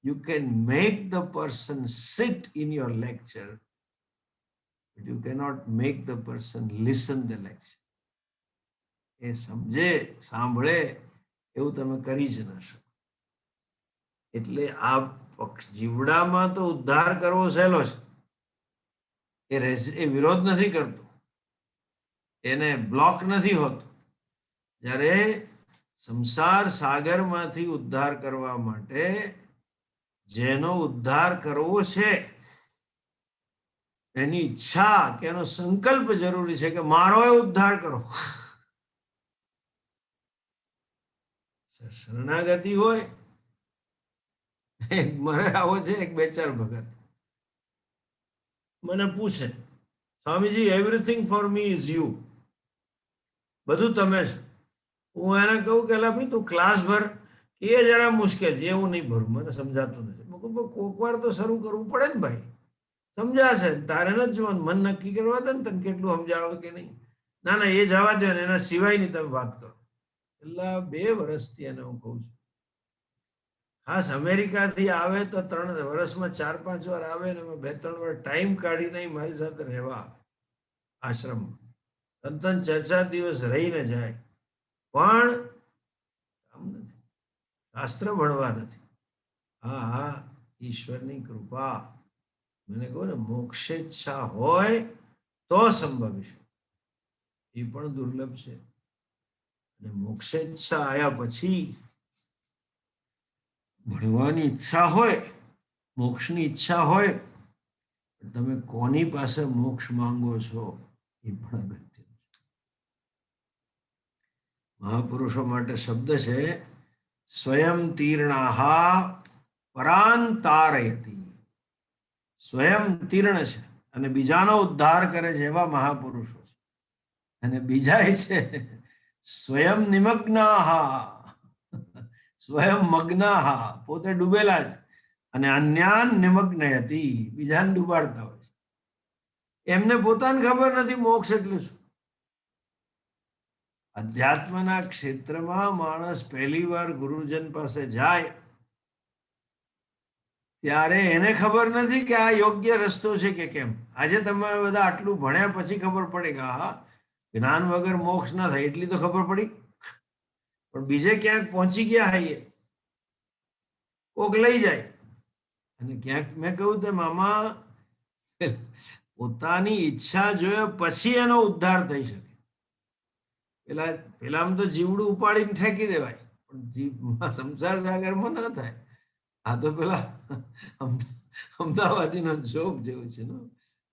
You can make the person sit in your lecture, but you cannot make the person listen the lecture. એ સમજે, સાંભળે એવું તમે કરી જ ના શકો. એટલે આ જીવડામાં તો ઉદ્ધાર કરવો સહેલો છે. એ વિરોધ નથી કરતો, એને બ્લોક નથી હોતો. જ્યારે સંસાર સાગરમાંથી ઉદ્ધાર કરવા માટે જેનો ઉદ્ધાર કરવો છે એની ઈચ્છા કે એનો સંકલ્પ જરૂરી છે કે મારો એ ઉદ્ધાર કરો. શરણાગતિ હોય. મને આવો છે એક 2-4 ભગત મને પૂછે, Swamiji everything for me is you, બધું તમે છે. હું એને કહું કે ભાઈ તું ક્લાસ ભર, એ જરા મુશ્કેલ છે, એવું નહીં ભરું, મને સમજાતું નથી. કોક વાર તો શરૂ કરવું પડે ને ભાઈ, સમજાશે તારે નથી જોવાનું, મન નક્કી કરવા દે ને તને કેટલું સમજાવો કે નહીં. ના ના એ જવા દો ને, એના સિવાયની તમે વાત કરો. છેલ્લા 2 વર્ષથી એને હું કહું છું. ખાસ અમેરિકાથી આવે તો 3 વર્ષમાં 4-5 વાર આવે ને 2-3 વાર ટાઈમ કાઢીને મારી સાથે રહેવા આશ્રમમાં 3-4 દિવસ રહીને જાય. પણ કામ નથી, શાસ્ત્ર ભણવા નથી. હા હા, ઈશ્વરની કૃપા. મને કહું ને, મોક્ષેચ્છા હોય તો સંભવી શકે, એ પણ દુર્લભ છે. અને મોક્ષેચ્છા આવ્યા પછી ભણવાની ઈચ્છા હોય, મોક્ષની ઈચ્છા હોય, તમે કોની પાસે મોક્ષ માંગો છો એ પણ અગત્ય. મહાપુરુષો માટે શબ્દ છે સ્વયં તીર્ણાહા પરાંતારયતિ. સ્વયં તીર્ણ છે અને બીજાનો ઉદ્ધાર કરે છે એવા મહાપુરુષો છે. અને બીજા છે સ્વયં નિમગ્નાહા, સ્વયં મગ્નાહા, પોતે ડૂબેલા છે અને અન્યાન નિમગ્નયતિ, બીજાને ડૂબાડતા હોય છે. એમને પોતાને ખબર નથી મોક્ષ એટલે શું. અધ્યાત્મના ક્ષેત્રમાં માણસ પહેલી વાર ગુરુજન પાસે જાય ત્યારે એને ખબર નથી કે આ યોગ્ય રસ્તો છે કે કેમ. આજે તમે બધા આટલું ભણ્યા પછી ખબર પડે કે હા, જ્ઞાન વગર મોક્ષ ના થાય એટલી તો ખબર પડી. પણ બીજે ક્યાંક પહોંચી ગયા હાઈએ, કોક લઈ જાય. અને ક્યાંક મેં કહ્યું તેમ આમાં પોતાની ઈચ્છા જોયા પછી એનો ઉદ્ધાર થઈ શકે. પેલામાં તો જીવડું ઉપાડીને ફેંકી દેવાય, પણ સંસાર સાગરમાં ન થાય. આ તો પેલા અમદાવાદીનો જોક જેવું છે ને.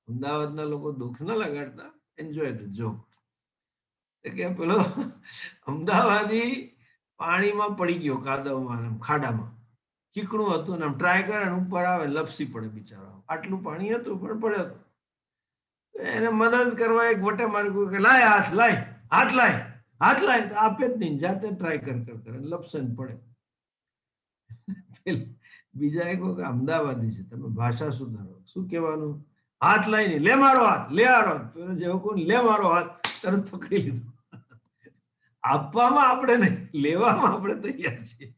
અમદાવાદના લોકો દુઃખ ન લગાડતા, એન્જોય ધ જોક. કે પેલો અમદાવાદી પાણીમાં પડી ગયો, કાદવમાં, ખાડામાં. ચીકણું હતું ને ટ્રાય કરે ને ઉપર આવે, લપસી પડે બિચારો. આટલું પાણી હતું પણ પડ્યો હતો. એને મદદ કરવા એક વટે માર્યું કે લાય હાથ, લાય હાથ, લાય હાથ, લાય. આપે જ નહીં, જાતે ટ્રાય કરે લપસન પડે. બીજા એક કે અમદાવાદી છે, તમે ભાષા સુધારો. શું કહેવાનું? હાથ લાય નહીં, લે મારો હાથ, લે મારો હાથ. જેવો કોણ લે મારો હાથ, તરત પકડી લીધો. આપવામાં આપણે નહીં, લેવામાં આપણે તૈયાર છીએ.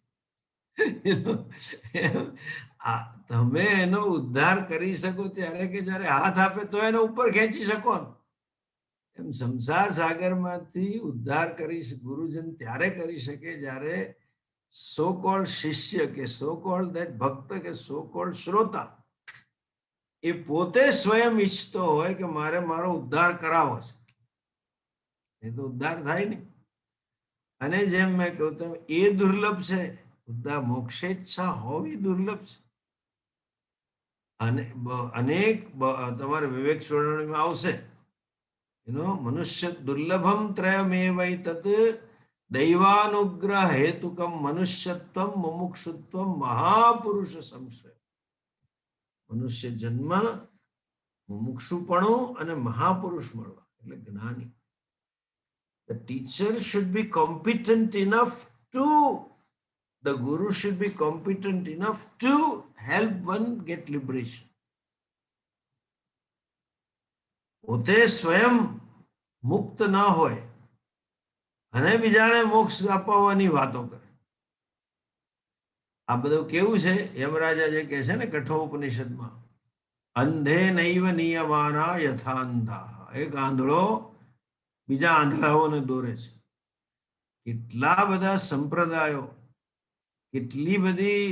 તમે એનો ઉદ્ધાર કરી શકો ત્યારે કે જયારે હાથ આપે તો એને ઉપર ખેંચી શકો. એમ સંસાર સાગરમાંથી ઉદ્ધાર કરી ગુરુજન ત્યારે કરી શકે જ્યારે સો કોલ્ડ શિષ્ય કે સો કોલ્ડ દેટ ભક્ત કે સો કોલ્ડ શ્રોતા એ પોતે સ્વયં ઈચ્છતો હોય કે મારે મારો ઉદ્ધાર કરાવો છે. એ તો ઉદ્ધાર થાય ને. અને જેમ મેં કહ્યું તેમ એ દુર્લભ છે, ઉદ્ધાર મોક્ષેચ્છા હોવી દુર્લભ છે. અને અનેક તમારે વિવેક સ્વરણીમાં આવશે મનુષ્ય દુર્લભમ ત્રયમેવૈ તત દૈવાનુગ્રહ હેતુકમ મનુષ્યત્વમ મુમુક્ષુત્વમ મહાપુરુષ સંશય. મનુષ્ય જન્મ, મુમુક્ષુપણું અને મહાપુરુષ મળવા એટલે જ્ઞાની. The teacher should be competent enough to, the guru should be competent enough to help one get liberation. પોતે સ્વયં મુક્ત ન હોય અને બીજાને મોક્ષ અપાવવાની વાતો કરે. આ બધું કેવું છે? યમરાજા જે કહે છે ને કઠોપનિષદમાં, અંધે નૈવ નિયમાના યથાંધા. એક આંધળો બીજા આંધળાઓને દોરે છે. કેટલા બધા સંપ્રદાયો, કેટલી બધી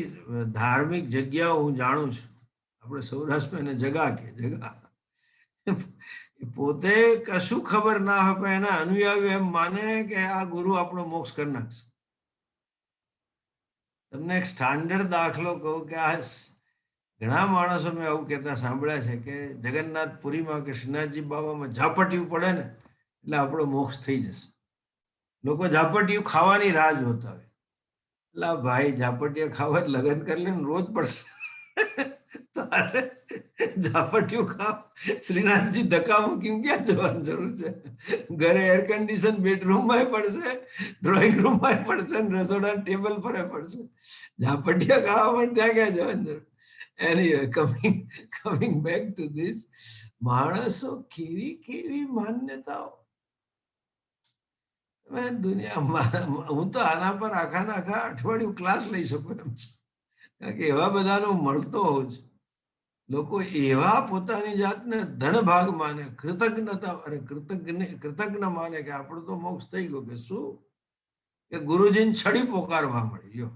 ધાર્મિક જગ્યાઓ હું જાણું છું. આપણે સૌરાષ્ટ્રમાં એને જગા કે જગા. પોતે કશું ખબર ના હોય પણ એના અનુયાયીઓ એમ માને કે આ ગુરુ આપણો મોક્ષ કરી નાખશે. તમને એક સ્ટાન્ડર્ડ દાખલો કહું કે આ ઘણા માણસો મેં આવું કહેતા સાંભળ્યા છે કે જગન્નાથપુરીમાં કે શ્રીનાથજી બાબામાં ઝાપટિયું પડે ને એટલે આપણો મોક્ષ થઈ જશે. લોકો ઝાપટિયું ખાવાની રાહ જોતા હોય. એટલે ભાઈ ઝાપટિયા ખાવા જ લગ્ન કરી લે ને રોજ પડશે. તારે ઝાપટિયું ખાવ, શ્રીનાથજી ધક્કા મૂકીને ક્યાં જવાની જરૂર છે? ઘરે એર કન્ડિશન બેડરૂમમાં પડશે, ડ્રોઈંગ રૂમમાં પડશે, રસોડા ટેબલ પર પડશે. ઝાપટિયા ખાવા પણ ત્યાં ક્યાં જવાની જરૂર? Anyway, coming back to this, માણસો કેવી કેવી માન્યતાઓ. દુનિયા હું તો આના પર આખા અઠવાડિયું ક્લાસ લઈ શકું એમ છે. કારણ કે એવા બધાનું મળતો હોઉં છું. લોકો એવા પોતાની જાતને ધનભાગ માને, કૃતજ્ઞતા અરે કૃતજ્ઞ માને કે આપણું તો મોક્ષ થઈ ગયો. કે શું કે ગુરુજીને છડી પોકારવા મળી લ્યો.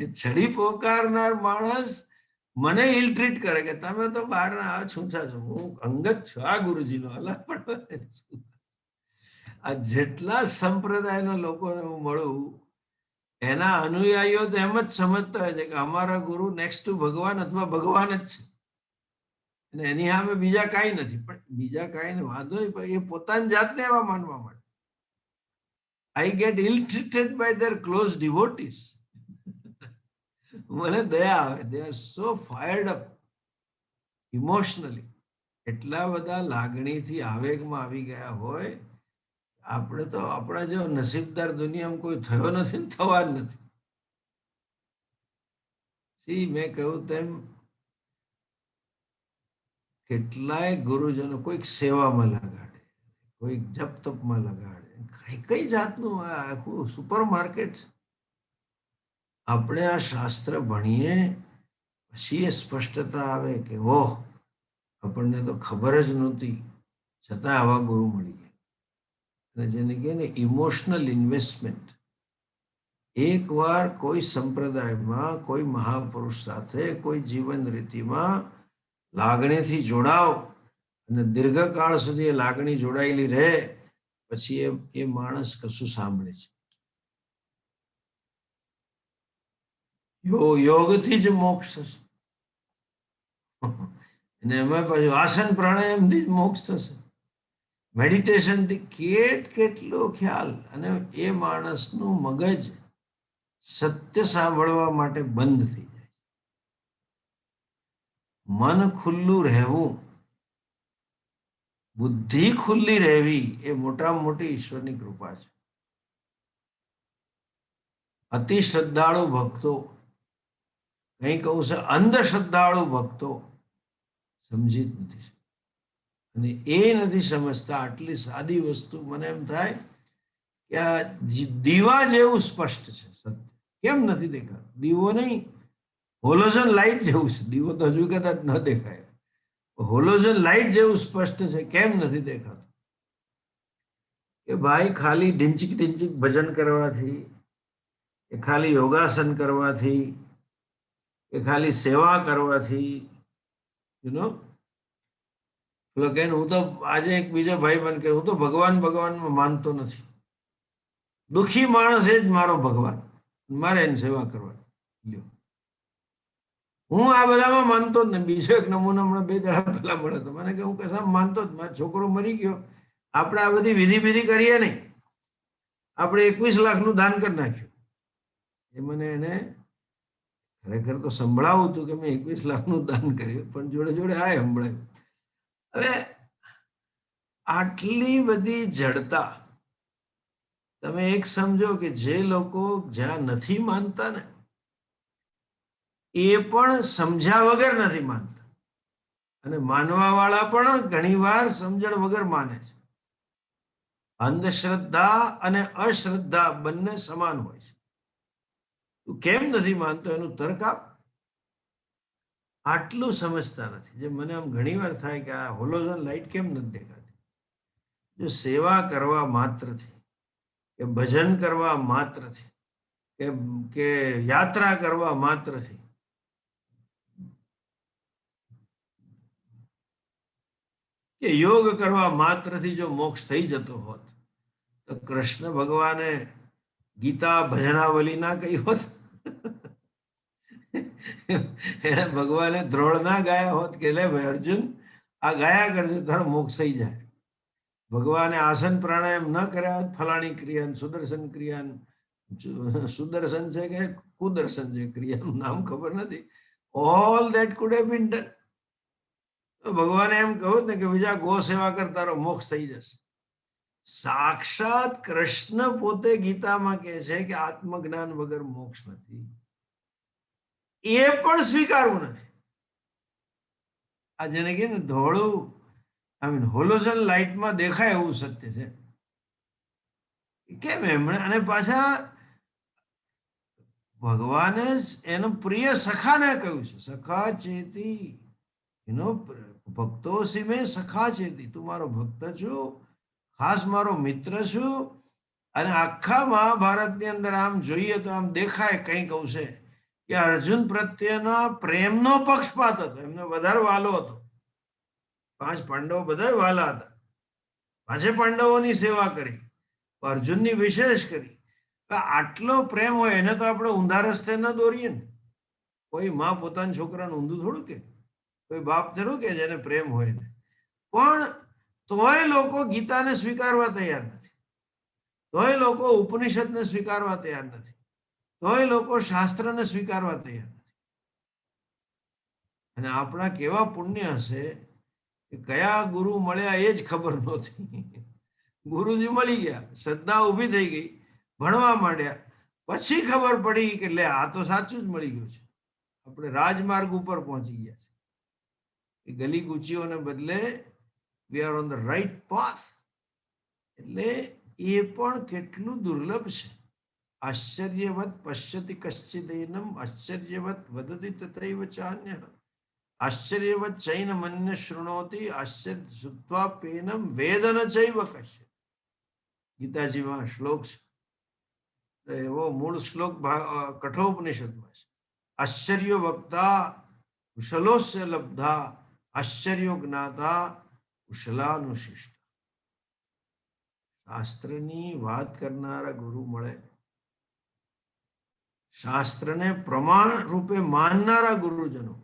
એ છડી પોકારનાર માણસ મને ઇલ ટ્રીટ કરે કે તમે તો બહારના આ છૂછા છો. હું અંગત છું આ ગુરુજીનો અલગ પણ. આ જેટલા સંપ્રદાયના લોકોને હું મળું એના અનુયાયીઓ તો એમ જ સમજતા હોય છે કે અમારા ગુરુ નેક્સ્ટ ટુ ભગવાન અથવા ભગવાન જ છે અને એની સામે બીજા કાંઈ નથી. પણ બીજા કાંઈ વાંધો નહીં, પણ એ પોતાની જાતને એવા માનવા માટે. I get ill-treated by their close devotees. મને દયા આવે. They are so fired up emotionally. એટલા બધા લાગણીથી આવેગમાં આવી ગયા હોય. આપણે તો આપણા જેવો નસીબદાર દુનિયામાં કોઈ થયો નથી ને થવા જ નથી. મેં કહ્યું તેમ કેટલાય ગુરુજનો કોઈક સેવામાં લગાડે, કોઈક જપ તપમાં લગાડે, કઈ જાતનું આખું સુપર માર્કેટ. આપણે આ શાસ્ત્ર ભણીએ પછી એ સ્પષ્ટતા આવે કે ઓહ, આપણને તો ખબર જ નહોતી, છતાં આવા ગુરુ મળી ગયા. અને જેને કહે ને ઇમોશનલ ઇન્વેસ્ટમેન્ટ. એકવાર કોઈ સંપ્રદાયમાં કોઈ મહાપુરુષ સાથે કોઈ જીવન રીતિમાં લાગણીથી જોડાવ અને દીર્ઘકાળ સુધી એ લાગણી જોડાયેલી રહે, પછી એ માણસ કશું સાંભળે છે. યોગથી જ મોક્ષ થશે. અને એમાં પાછું આસન પ્રાણાયામથી જ મોક્ષ થશે. મેડિટેશનથી કેટલો ખ્યાલ. અને એ માણસનું મગજ સત્ય સાંભળવા માટે બંધ થઈ જાય. મન ખુલ્લું રહેવું, બુદ્ધિ ખુલ્લી રહેવી એ મોટામાં મોટી ઈશ્વરની કૃપા છે. અતિ શ્રદ્ધાળુ ભક્તો, કઈ કહું છે અંધશ્રદ્ધાળુ ભક્તો સમજી જ નથી. અને એ નથી સમજતા આટલી સાદી વસ્તુ. મને એમ થાય કે આ દીવા જેવું સ્પષ્ટ છે સત્ય. કેમ નથી દેખાતું? દીવો નહીં, હોલોજન લાઇટ જેવું છે. દીવો તો હજુ કદાચ ન દેખાય. હોલોજન લાઇટ જેવું સ્પષ્ટ છે. કેમ નથી દેખાતું? કે ભાઈ ખાલી ઢીંચીક ભજન કરવાથી, કે ખાલી યોગાસન કરવાથી, કે ખાલી સેવા કરવાથી, હું તો આજે એક બીજો ભાઈ બન કે હું તો ભગવાનમાં માનતો નથી. દુઃખી માણસ એ જ મારો ભગવાન, મારે એની સેવા કરવાની. હું આ બધામાં માનતો જ ને. બીજો એક નમૂનો હમણાં 2 દાડા પહેલા મળે તો મને કે હું કશા માનતો જ. મારો છોકરો મરી ગયો, આપણે આ બધી વિધિ કરીએ નહીં, આપણે 21 લાખનું દાન કરી નાખ્યું. એ મને એને ખરેખર તો સંભળાવું હતું કે મેં 21 લાખનું દાન કર્યું, પણ જોડે આ સંભળાયું. હવે આટલી બધી જડતા. તમે એક સમજો કે જે લોકો જ્યાં નથી માનતા ને, એ પણ સમજ્યા વગર નથી માનતા. અને માનવા વાળા પણ ઘણીવાર સમજણ વગર માને છે. અંધશ્રદ્ધા અને અશ્રદ્ધા બંને સમાન હોય છે. તું કેમ નથી માનતો એનું તર્ક આપ. આટલું સમજતા નથી. જે મને આમ ઘણીવાર થાય કે આ હોલોજન લાઇટ કેમ નથી દેખાતી. જો સેવા કરવા માત્રથી, કે ભજન કરવા માત્રથી, કે યાત્રા કરવા માત્રથી, કે યોગ કરવા માત્રથી જો મોક્ષ થઈ જતો હોત તો કૃષ્ણ ભગવાને ગીતા ભજનાવલી ના કહી હોત. એને ભગવાને દ્રોળ ના ગાયા હોત કે લે ભાઈ અર્જુન, આ ગાયા કરજે, તારો મોક્ષ થઈ જાય. ભગવાને આસન પ્રાણાયામ ન કર્યા હોત, ફલાણી ક્રિયા, સુદર્શન ક્રિયા, સુદર્શન છે કે કુદર્શન છે, ક્રિયાનું નામ ખબર નથી, all that could have been done. તો ભગવાને એમ કહ્યું ને કે બીજા ગો સેવા કર, તારો મોક્ષ થઈ જશે. સાક્ષાત કૃષ્ણ પોતે ગીતામાં કહે છે કે આત્મજ્ઞાન વગર મોક્ષ નથી. એ પણ સ્વીકારવું નથી. આ જેને કે ને ધોળું આઈ મીન હોલોજન લાઇટમાં દેખાય એવું સત્ય છે. કેમ એમણે, અને પાછા ભગવાને જ એનો પ્રિય સખાને કહ્યું છે, સખા ચેતી, એનો ભક્તો સિમે સખા ચેતી, તું મારો ભક્ત છું, ખાસ મારો મિત્ર છું. અને આખા મહાભારતની અંદર આમ જોઈએ તો આમ દેખાય કંઈક આવશે કે અર્જુન પ્રત્યેનો પ્રેમનો પક્ષપાત હતો, એમને વધારે વાલો હતો. 5 પાંડવો બધા વાલા હતા, 5 પાંડવોની સેવા કરી, અર્જુનની વિશેષ કરી. આટલો પ્રેમ હોય એને તો આપણે ઊંધા રસ્તે ન દોરીએ ને. કોઈ માં પોતાના છોકરાને ઊંધું થોડું કે, કોઈ બાપ થોડું કે જેને પ્રેમ હોય ને. પણ તોય લોકો ગીતાને સ્વીકારવા તૈયાર નથી, તોય લોકો ઉપનિષદને સ્વીકારવા તૈયાર નથી, તોય લોકો શાસ્ત્રને સ્વીકારવા તૈયાર નથી. અને આપણા કેવા પુણ્ય હશે કે કયા ગુરુ મળ્યા એ જ ખબર નહોતી. ગુરુજી મળી ગયા, શ્રદ્ધા ઊભી થઈ ગઈ, ભણવા માંડ્યા, પછી ખબર પડી કે લે આ તો સાચું જ મળી ગયું છે, આપણે રાજમાર્ગ ઉપર પહોંચી ગયા છે. એ ગલી ગુચીઓને બદલે we are on the right path. એટલે એ પણ કેટલું દુર્લભ છે. આશ્ચર્યવત પશ્યતિ કશ્ચિદૈનમ આશ્ચર્યવત વદતિ તથૈવ ચાન્ય આશ્ચર્યવત ચૈન મન્ય શૃણોતિ આશ્ચર્ય સુત્વા પેનમ વેદન ચૈવ કશ્ય. ગીતાજીમાં શ્લોક છે, એવો મૂળ શ્લોક કઠોપનિષદમાં છે. આશ્ચર્ય વક્તા કુશલોસ્ય લબ્ધા આશ્ચર્યો જ્ઞાતા કુશલાનુશિષ્ટ. શાસ્ત્રની વાત કરનારા ગુરુ મળે, શાસ્ત્રને પ્રમાણ રૂપે માનનારા ગુરુજનો,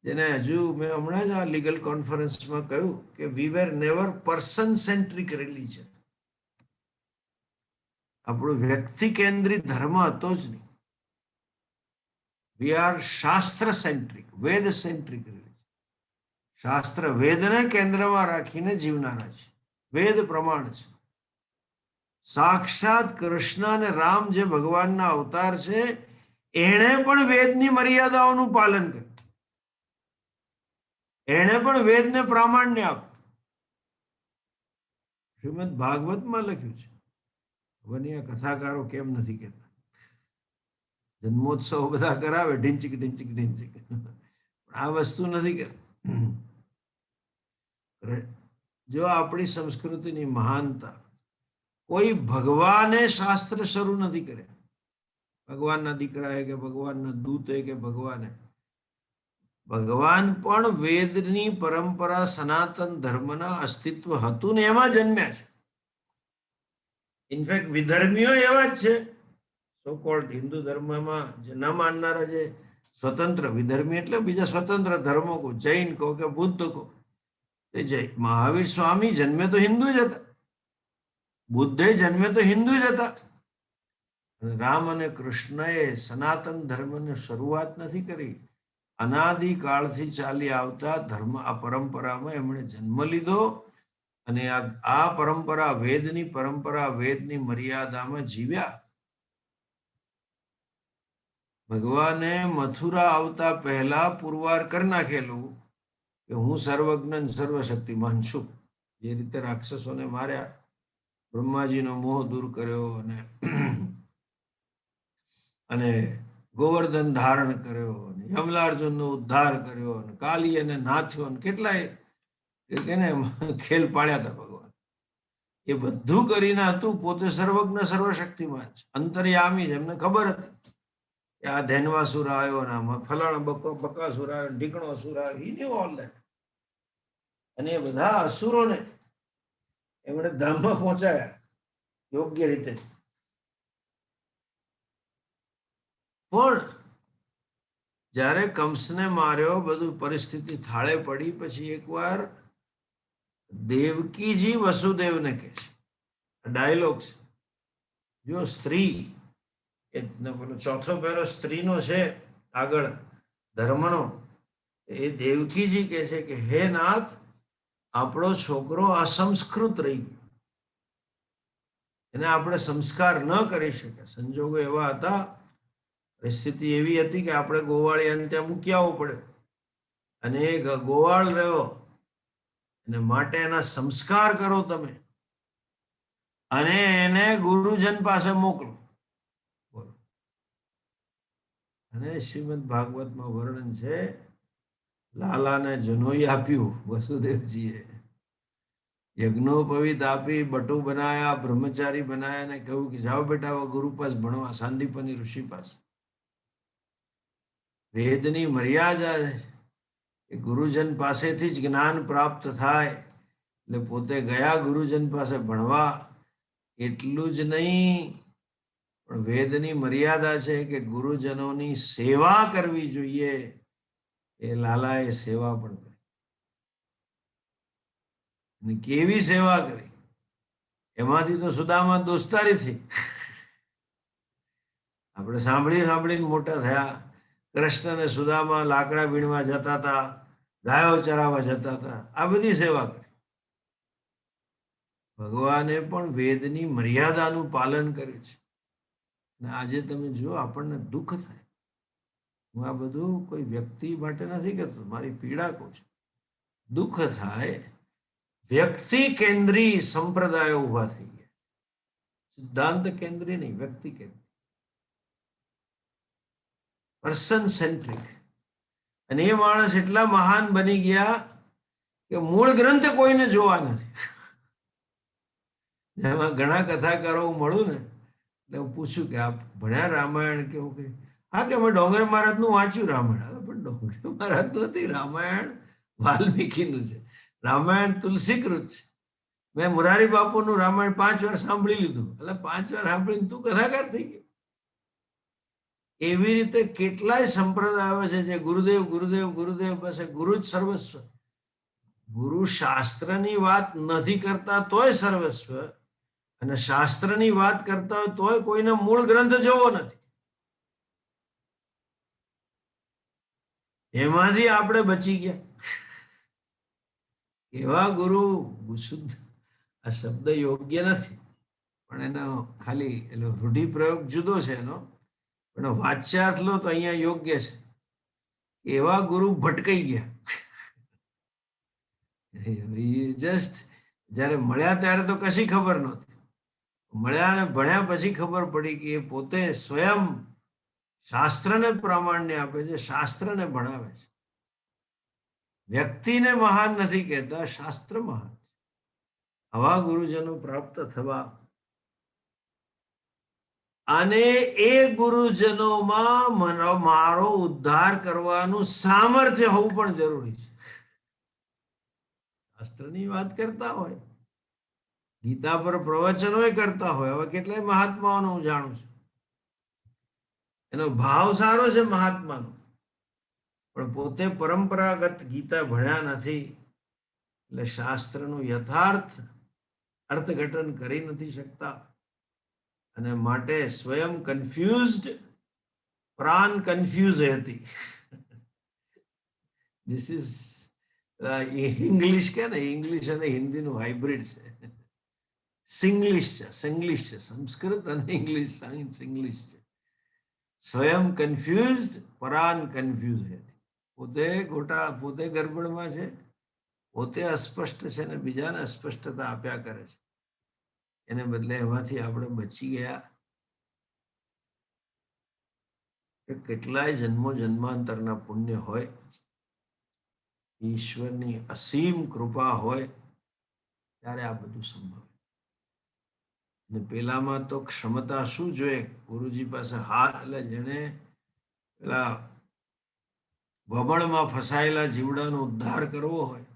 જેને હજુ મેં હમણાં જ આ લીગલ કોન્ફરન્સમાં કહ્યું કે વી વેર નેવર પર્સન સેન્ટ્રિક રિલિજન. આપણું વ્યક્તિ કેન્દ્રિત ધર્મ હતો જ નહીં. વી આર શાસ્ત્ર સેન્ટ્રિક, વેદ સેન્ટ્રિક રિલિજન. શાસ્ત્ર વેદને કેન્દ્રમાં રાખીને જીવનારા છે, વેદ પ્રમાણ છે. સાક્ષાત કૃષ્ણ અને રામ જે ભગવાનના અવતાર છે, એણે પણ વેદની મર્યાદાઓનું પાલન કર્યું, એણે પણ વેદને પ્રામાણ્ય આપ્યું. શ્રીમદ ભાગવતમાં લખ્યું છે. વન્ય કથાકારો કેમ નથી કહેતા, જન્મોત્સવ બધા કરાવે ઢીંચીક ઢીંચીક ઢીંચીક, આ વસ્તુ નથી કરતા. જો આપણી સંસ્કૃતિની મહાનતા, કોઈ ભગવાને શાસ્ત્ર શરૂ નથી કર્યા, ભગવાનના દીકરાએ કે ભગવાનના દૂતે કે ભગવાને, ભગવાન પણ વેદની પરંપરા સનાતન ધર્મના અસ્તિત્વ હતું ને એમાં જન્મ્યા છે. ઇનફેક્ટ વિધર્મીઓ એવા જ છે, સો કોલ્ડ હિન્દુ ધર્મમાં જે ન માનનારા, જે સ્વતંત્ર વિધર્મી એટલે બીજા સ્વતંત્ર ધર્મો કહો, જૈન કહો કે બુદ્ધ કહો, એ જય મહાવીર સ્વામી જન્મે તો હિન્દુ જ હતા, બુદ્ધે જન્મે તો હિન્દુ જ હતા. રામ અને કૃષ્ણએ સનાતન ધર્મને શરૂઆત નથી કરી, અનાદિકાળથી ચાલી આવતા ધર્મ આ પરંપરામાં એમણે જન્મ લીધો. અને આ પરંપરા વેદની પરંપરા, વેદની મર્યાદામાં જીવ્યા. ભગવાને મથુરા આવતા પહેલા પુરવાર કરી નાખેલું કે હું સર્વજ્ઞ સર્વશક્તિમાન છું. જે રીતે રાક્ષસોને માર્યા, બ્રહ્માજીનો મોહ દૂર કર્યો, અને ગોવર્ધન ધારણ કર્યો, અને યમલાર્જુનનો ઉદ્ધાર કર્યો, અને કાલી અને નાથ્યો, અને કેટલાય એને ખેલ પાડ્યા હતા ભગવાન. એ બધું કરીને હતું પોતે સર્વજ્ઞ સર્વશક્તિમાન છે, અંતર્યામી. એમને ખબર હતી કે આ ધેનવાસુર આવ્યો, ને આમાં ફલાણા બકાસુર આવ્યો, ઢીકણો અસુર આવ્યો, he knew all that. અને એ બધા અસુરોને એમણે ધામમાં પહોંચાયા યોગ્ય રીતે. પણ જ્યારે કંસને માર્યો, બધું પરિસ્થિતિ થાળે પડી, પછી એકવાર દેવકીજી વસુદેવને કહે છે, ડાયલોગ્સ, જો સ્ત્રી, ચોથો પહેલો સ્ત્રીનો છે આગળ ધર્મનો, એ દેવકીજી કહે છે કે હે નાથ, આપણો છોકરો અસંસ્કૃત રહી ગયો, એને આપણે સંસ્કાર ન કરી શક્યા, સંજોગો એવા હતા, પરિસ્થિતિ એવી હતી કે આપણે ગોવાળિયાને ત્યાં મૂકી આવવો પડે. અને એ ગોવાળ રહ્યો અને માટે એના સંસ્કાર કરો તમે અને એને ગુરુજન પાસે મોકલો. બોલો. અને શ્રીમદ ભાગવતમાં વર્ણન છે, લાલાને જનોઈ આપ્યું વસુદેવજીએ, યજ્ઞોપવિત આપી, બટુ બનાયા, બ્રહ્મચારી બનાયા ને કહ્યું કે જાઓ બેટા હવે ગુરુ પાસ ભણવા, સાંદીપની ઋષિ પાસે. વેદની મર્યાદા એ ગુરુજન પાસેથી જ જ્ઞાન પ્રાપ્ત થાય. એટલે પોતે ગયા ગુરુજન પાસે ભણવા. એટલું જ નહીં, પણ વેદની મર્યાદા છે કે ગુરુજનોની સેવા કરવી જોઈએ. એ લાલાએ સેવા પણ કરી. અને કેવી સેવા કરી! એમાંથી તો સુદામા દોસ્તારી થઈ. આપણે સાંભળીને મોટા થયા. કૃષ્ણ અને સુદામા લાકડા વીણવા જતા હતા, ગાયો ચરાવવા જતા હતા. આ બધી સેવા કરી. ભગવાને પણ વેદની મર્યાદાનું પાલન કર્યું છે. અને આજે તમે જુઓ, આપણને દુઃખ થાય. હું આ બધું કોઈ વ્યક્તિ માટે નથી કહેતો, મારી પીડા કહું છું. દુઃખ થાય, વ્યક્તિ કેન્દ્રી સંપ્રદાયો ઉભા થઈ ગયા. સિદ્ધાંત કેન્દ્રી નહીં, વ્યક્તિ કેન્દ્રી, પર્સન સેન્ટ્રિક. અને એ માણસ એટલા મહાન બની ગયા કે મૂળ ગ્રંથ કોઈને જોવા નથી. એમાં ઘણા કથાકારો મળું ને એટલે હું પૂછ્યું કે આપ ભણ્યા રામાયણ? કેવું કે હા, કે મેં ડોંગર મહારાજનું વાંચ્યું રામાયણ. પણ ડોંગર મહારાજ નથી, રામાયણ વાલ્મીકીનું છે. રામાયણ તુલસીકૃત છે. મેં મોરારી બાપુનું રામાયણ 5 વાર સાંભળી લીધું. એટલે 5 વાર સાંભળીને તું કથાકાર થઈ ગયો. એવી રીતે કેટલાય સંપ્રદાયો છે જે ગુરુદેવ ગુરુદેવ ગુરુદેવ પાસે, ગુરુ જ સર્વસ્વ. ગુરુ શાસ્ત્રની વાત નથી કરતા તોય સર્વસ્વ, અને શાસ્ત્રની વાત કરતા હોય તોય કોઈને મૂળ ગ્રંથ જોવો નથી. એમાંથી આપણે બચી ગયા. એવા ગુરુ શુદ્ધ, આ શબ્દ યોગ્ય નથી, પણ એનો ખાલી એનો રૂઢિપ્રયોગ જુદો છે એનો, પણ વાચ્યાર્થ લો તો અહીંયા યોગ્ય છે. એવા ગુરુ ભટકાઈ ગયા. જસ્ટ જયારે મળ્યા ત્યારે તો કશી ખબર નહોતી. મળ્યા અને ભણ્યા પછી ખબર પડી કે એ પોતે સ્વયં શાસ્ત્રને પ્રામાણ્ય આપે છે, શાસ્ત્રને ભણાવે છે. વ્યક્તિને મહાન નથી કહેતા, શાસ્ત્ર મહાન. આવા ગુરુજનો પ્રાપ્ત થવા અને એ ગુરુજનોમાં મારો ઉદ્ધાર કરવાનું સામર્થ્ય હોવું પણ જરૂરી છે. શાસ્ત્રની વાત કરતા હોય, ગીતા પર પ્રવચનો કરતા હોય, હવે કેટલાય મહાત્માઓનો હું જાણું છું, એનો ભાવ સારો છે મહાત્માનો, પણ પોતે પરંપરાગત ગીતા ભણ્યા નથી, એટલે શાસ્ત્રનું યથાર્થ અર્થઘટન કરી નથી શકતા. અને માટે સ્વયં કન્ફ્યુઝડ, પ્રાણ કન્ફ્યુઝ હતી. ધીસ ઇઝ ઇંગ્લિશ કે ને, ઇંગ્લિશ અને હિન્દીનું હાઇબ્રિડ છે. સિંગ્લિશ છે, સિંગ્લિશ છે. સંસ્કૃત અને ઇંગ્લિશ, સાયન્સ ઇંગ્લિશ છે. સ્વયં કન્ફ્યુઝડ, પરાન કન્ફ્યુઝ હતી. પોતે પોતે ગરબડમાં છે, પોતે અસ્પષ્ટ છે ને બીજાને અસ્પષ્ટતા આપ્યા કરે છે. એને બદલે એમાંથી આપણે બચી ગયા. કેટલાય જન્મો જન્માંતરના પુણ્ય હોય, ઈશ્વરની અસીમ કૃપા હોય, ત્યારે આ બધું સંભવ. ને પેલામાં તો ક્ષમતા શું જોઈએ? ગુરુજી પાસે હાથ, એટલે જેને પેલા વમળમાં ફસાયેલા જીવડાનો ઉદ્ધાર કરવો હોય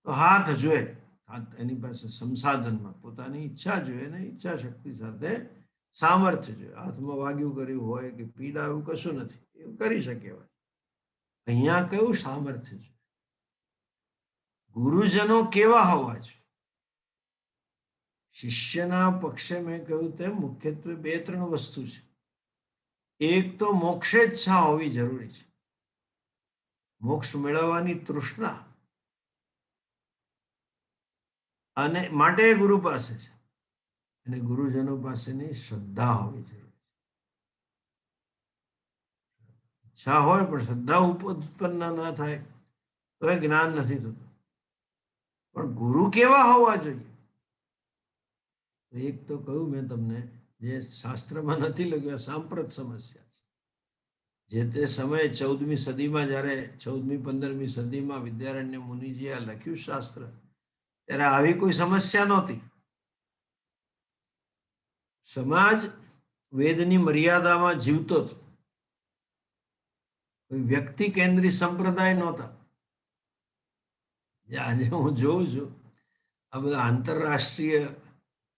તો હાથ જોઈએ. એની પાસે સંસાધનમાં પોતાની ઈચ્છા જોઈએ ને ઈચ્છા શક્તિ સાથે સામર્થ્ય જોઈએ. હાથમાં વાગ્યું કર્યું હોય કે પીડા, એવું કશું નથી, એવું કરી શકે. અહીંયા કયું સામર્થ્ય છે? ગુરુજનો કેવા હોવા છે? શિષ્યના પક્ષે મેં કહ્યું તેમ મુખ્યત્વે 2-3 વસ્તુ છે. એક તો મોક્ષેચ્છા હોવી જરૂરી છે, મોક્ષ મેળવવાની તૃષ્ણા, અને માટે ગુરુ પાસે છે. અને ગુરુજનો પાસેની શ્રદ્ધા હોવી જોઈએ. ઈચ્છા હોય પણ શ્રદ્ધા ઉત્પન્ન ના થાય તો એ જ્ઞાન નથી થતું. પણ ગુરુ કેવા હોવા જોઈએ? એક તો કહ્યું મેં તમને, જે શાસ્ત્રમાં નથી લખ્યું, સાંપ્રત સમસ્યા છે. જે તે સમયે 14મી સદીમાં, જ્યારે 14મી 15મી સદીમાં વિદ્યારણ્ય મુનિજીએ લખ્યું શાસ્ત્ર, ત્યારે આવી કોઈ સમસ્યા નહોતી. સમાજ વેદની મર્યાદામાં જીવતો હતો. કોઈ વ્યક્તિ કેન્દ્રી સંપ્રદાય નહોતા. આજે હું જોઉં છું આ બધા આંતરરાષ્ટ્રીય,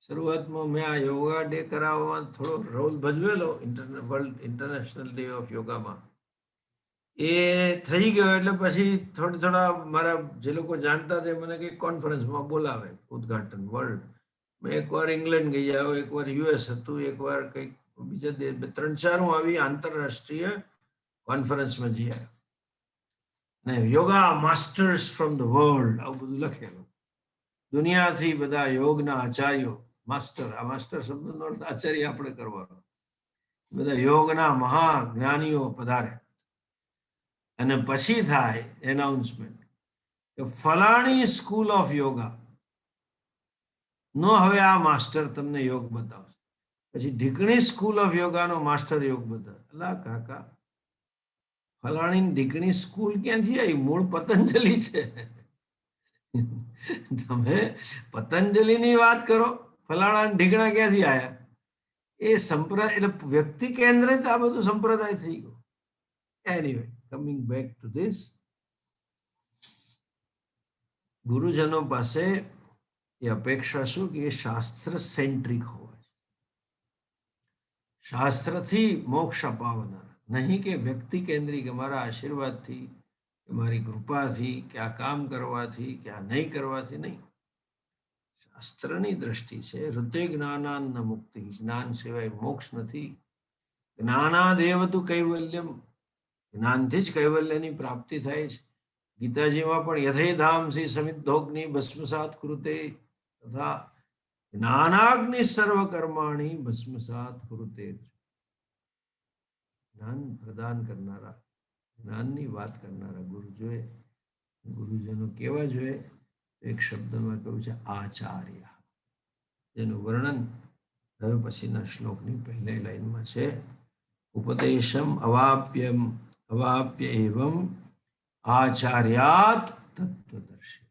શરૂઆતમાં મેં આ યોગા ડે કરાવવામાં થોડો રોલ ભજવેલો, વર્લ્ડ ઇન્ટરનેશનલ ડે ઓફ યોગામાં. એ થઈ ગયો એટલે પછી થોડા મારા જે લોકો જાણતા તે મને કંઈક કોન્ફરન્સમાં બોલાવે, ઉદઘાટન વર્લ્ડ. મેં એકવાર ઇંગ્લેન્ડ ગઈ આવ્યો, એકવાર યુએસ હતું, એકવાર કંઈક બીજા 3-4 હું આવી આંતરરાષ્ટ્રીય કોન્ફરન્સમાં જઈ આવ્યો. ને yoga masters from the world આવું બધું લખેલું. દુનિયાથી બધા યોગના આચાર્યો, માસ્ટર, આ માસ્ટર શબ્દનો અર્થ આચાર્ય આપણે કરવાનો, બધા યોગના મહાજ્ઞાનીઓ પધારે. અને પછી થાય એનાઉન્સમેન્ટ કે ફલાણી સ્કૂલ ઓફ યોગા નો હવે આ માસ્ટર તમને યોગ બતાવશે. પછી ઢીકણી સ્કૂલ ઓફ યોગાનો માસ્ટર યોગ બતાવે. અલા કાકા, ફલાણી ઢીકણી સ્કૂલ ક્યાંથી આવી? મૂળ પતંજલિ છે. તમે પતંજલિની વાત કરો, ફલાણા ઢીકણા ક્યાંથી આવ્યા? એ સંપ્રદાય, એટલે વ્યક્તિ કેન્દ્રિત આ બધું સંપ્રદાય થઈ ગયું. Anyway, coming back to this, ગુરુજનો પાસે એ અપેક્ષા શું કે એ શાસ્ત્ર સેન્ટ્રિક હોવા, શાસ્ત્રથી મોક્ષ અપાવનાર, નહીં કે વ્યક્તિ કેન્દ્રી, કે મારા આશીર્વાદથી, કે મારી કૃપાથી, કે આ કામ કરવાથી, કે આ નહીં કરવાથી, નહીં. શાસ્ત્રની દ્રષ્ટિ છે ઋતે જ્ઞાનાન્ન મુક્તિ, જ્ઞાન સિવાય મોક્ષ નથી. જ્ઞાનાદેવ તુ કૈવલ્યમ, જ્ઞાનથી જ કૈવલ્યની પ્રાપ્તિ થાય છે. ગીતાજીમાં પણ યથેધામસી સમિદ્ધોગ્નિ ભસ્મસાત કૃતે તથા જ્ઞાનાગ્નિ સર્વ કર્માણી ભસ્મસાત કૃતે. જ્ઞાન પ્રદાન કરનારા, જ્ઞાનની વાત કરનારા ગુરુ જોઈએ. ગુરુજનો કેવા જોઈએ? એક શબ્દમાં કહ્યું છે આચાર્ય, જેનું વર્ણન હવે પછીના શ્લોકની પહેલી લાઈનમાં છે. ઉપદેશમ અવાપ્ય એવમ આચાર્યાત તત્વદર્શિન,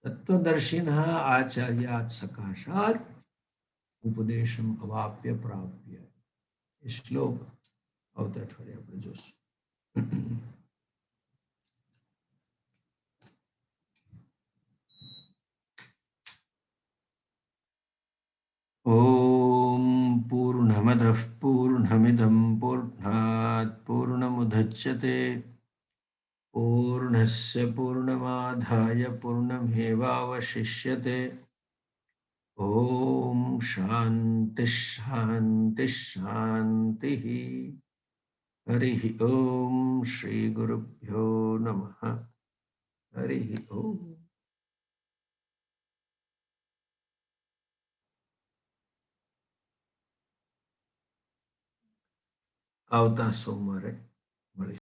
તત્વદર્શિન આચાર્યાત સકાશાત ઉપદેશમ અવાપ્ય પ્રાપ્ય. એ શ્લોક આવતા અઠવાડિયે આપણે જોશું. ઓમ પૂર્ણમદઃ પૂર્ણમિદં પૂર્ણાત પૂર્ણમુદચ્યતે પૂર્ણસ્ય પૂર્ણમાદાય પૂર્ણમેવાવશિષ્યતે. ઓમ શાંતિ શાંતિ શાંતિ. હરિ ઓમ શ્રી ગુરુભ્યો નમઃ. હરિ ઓમ. આવતા સોમવારે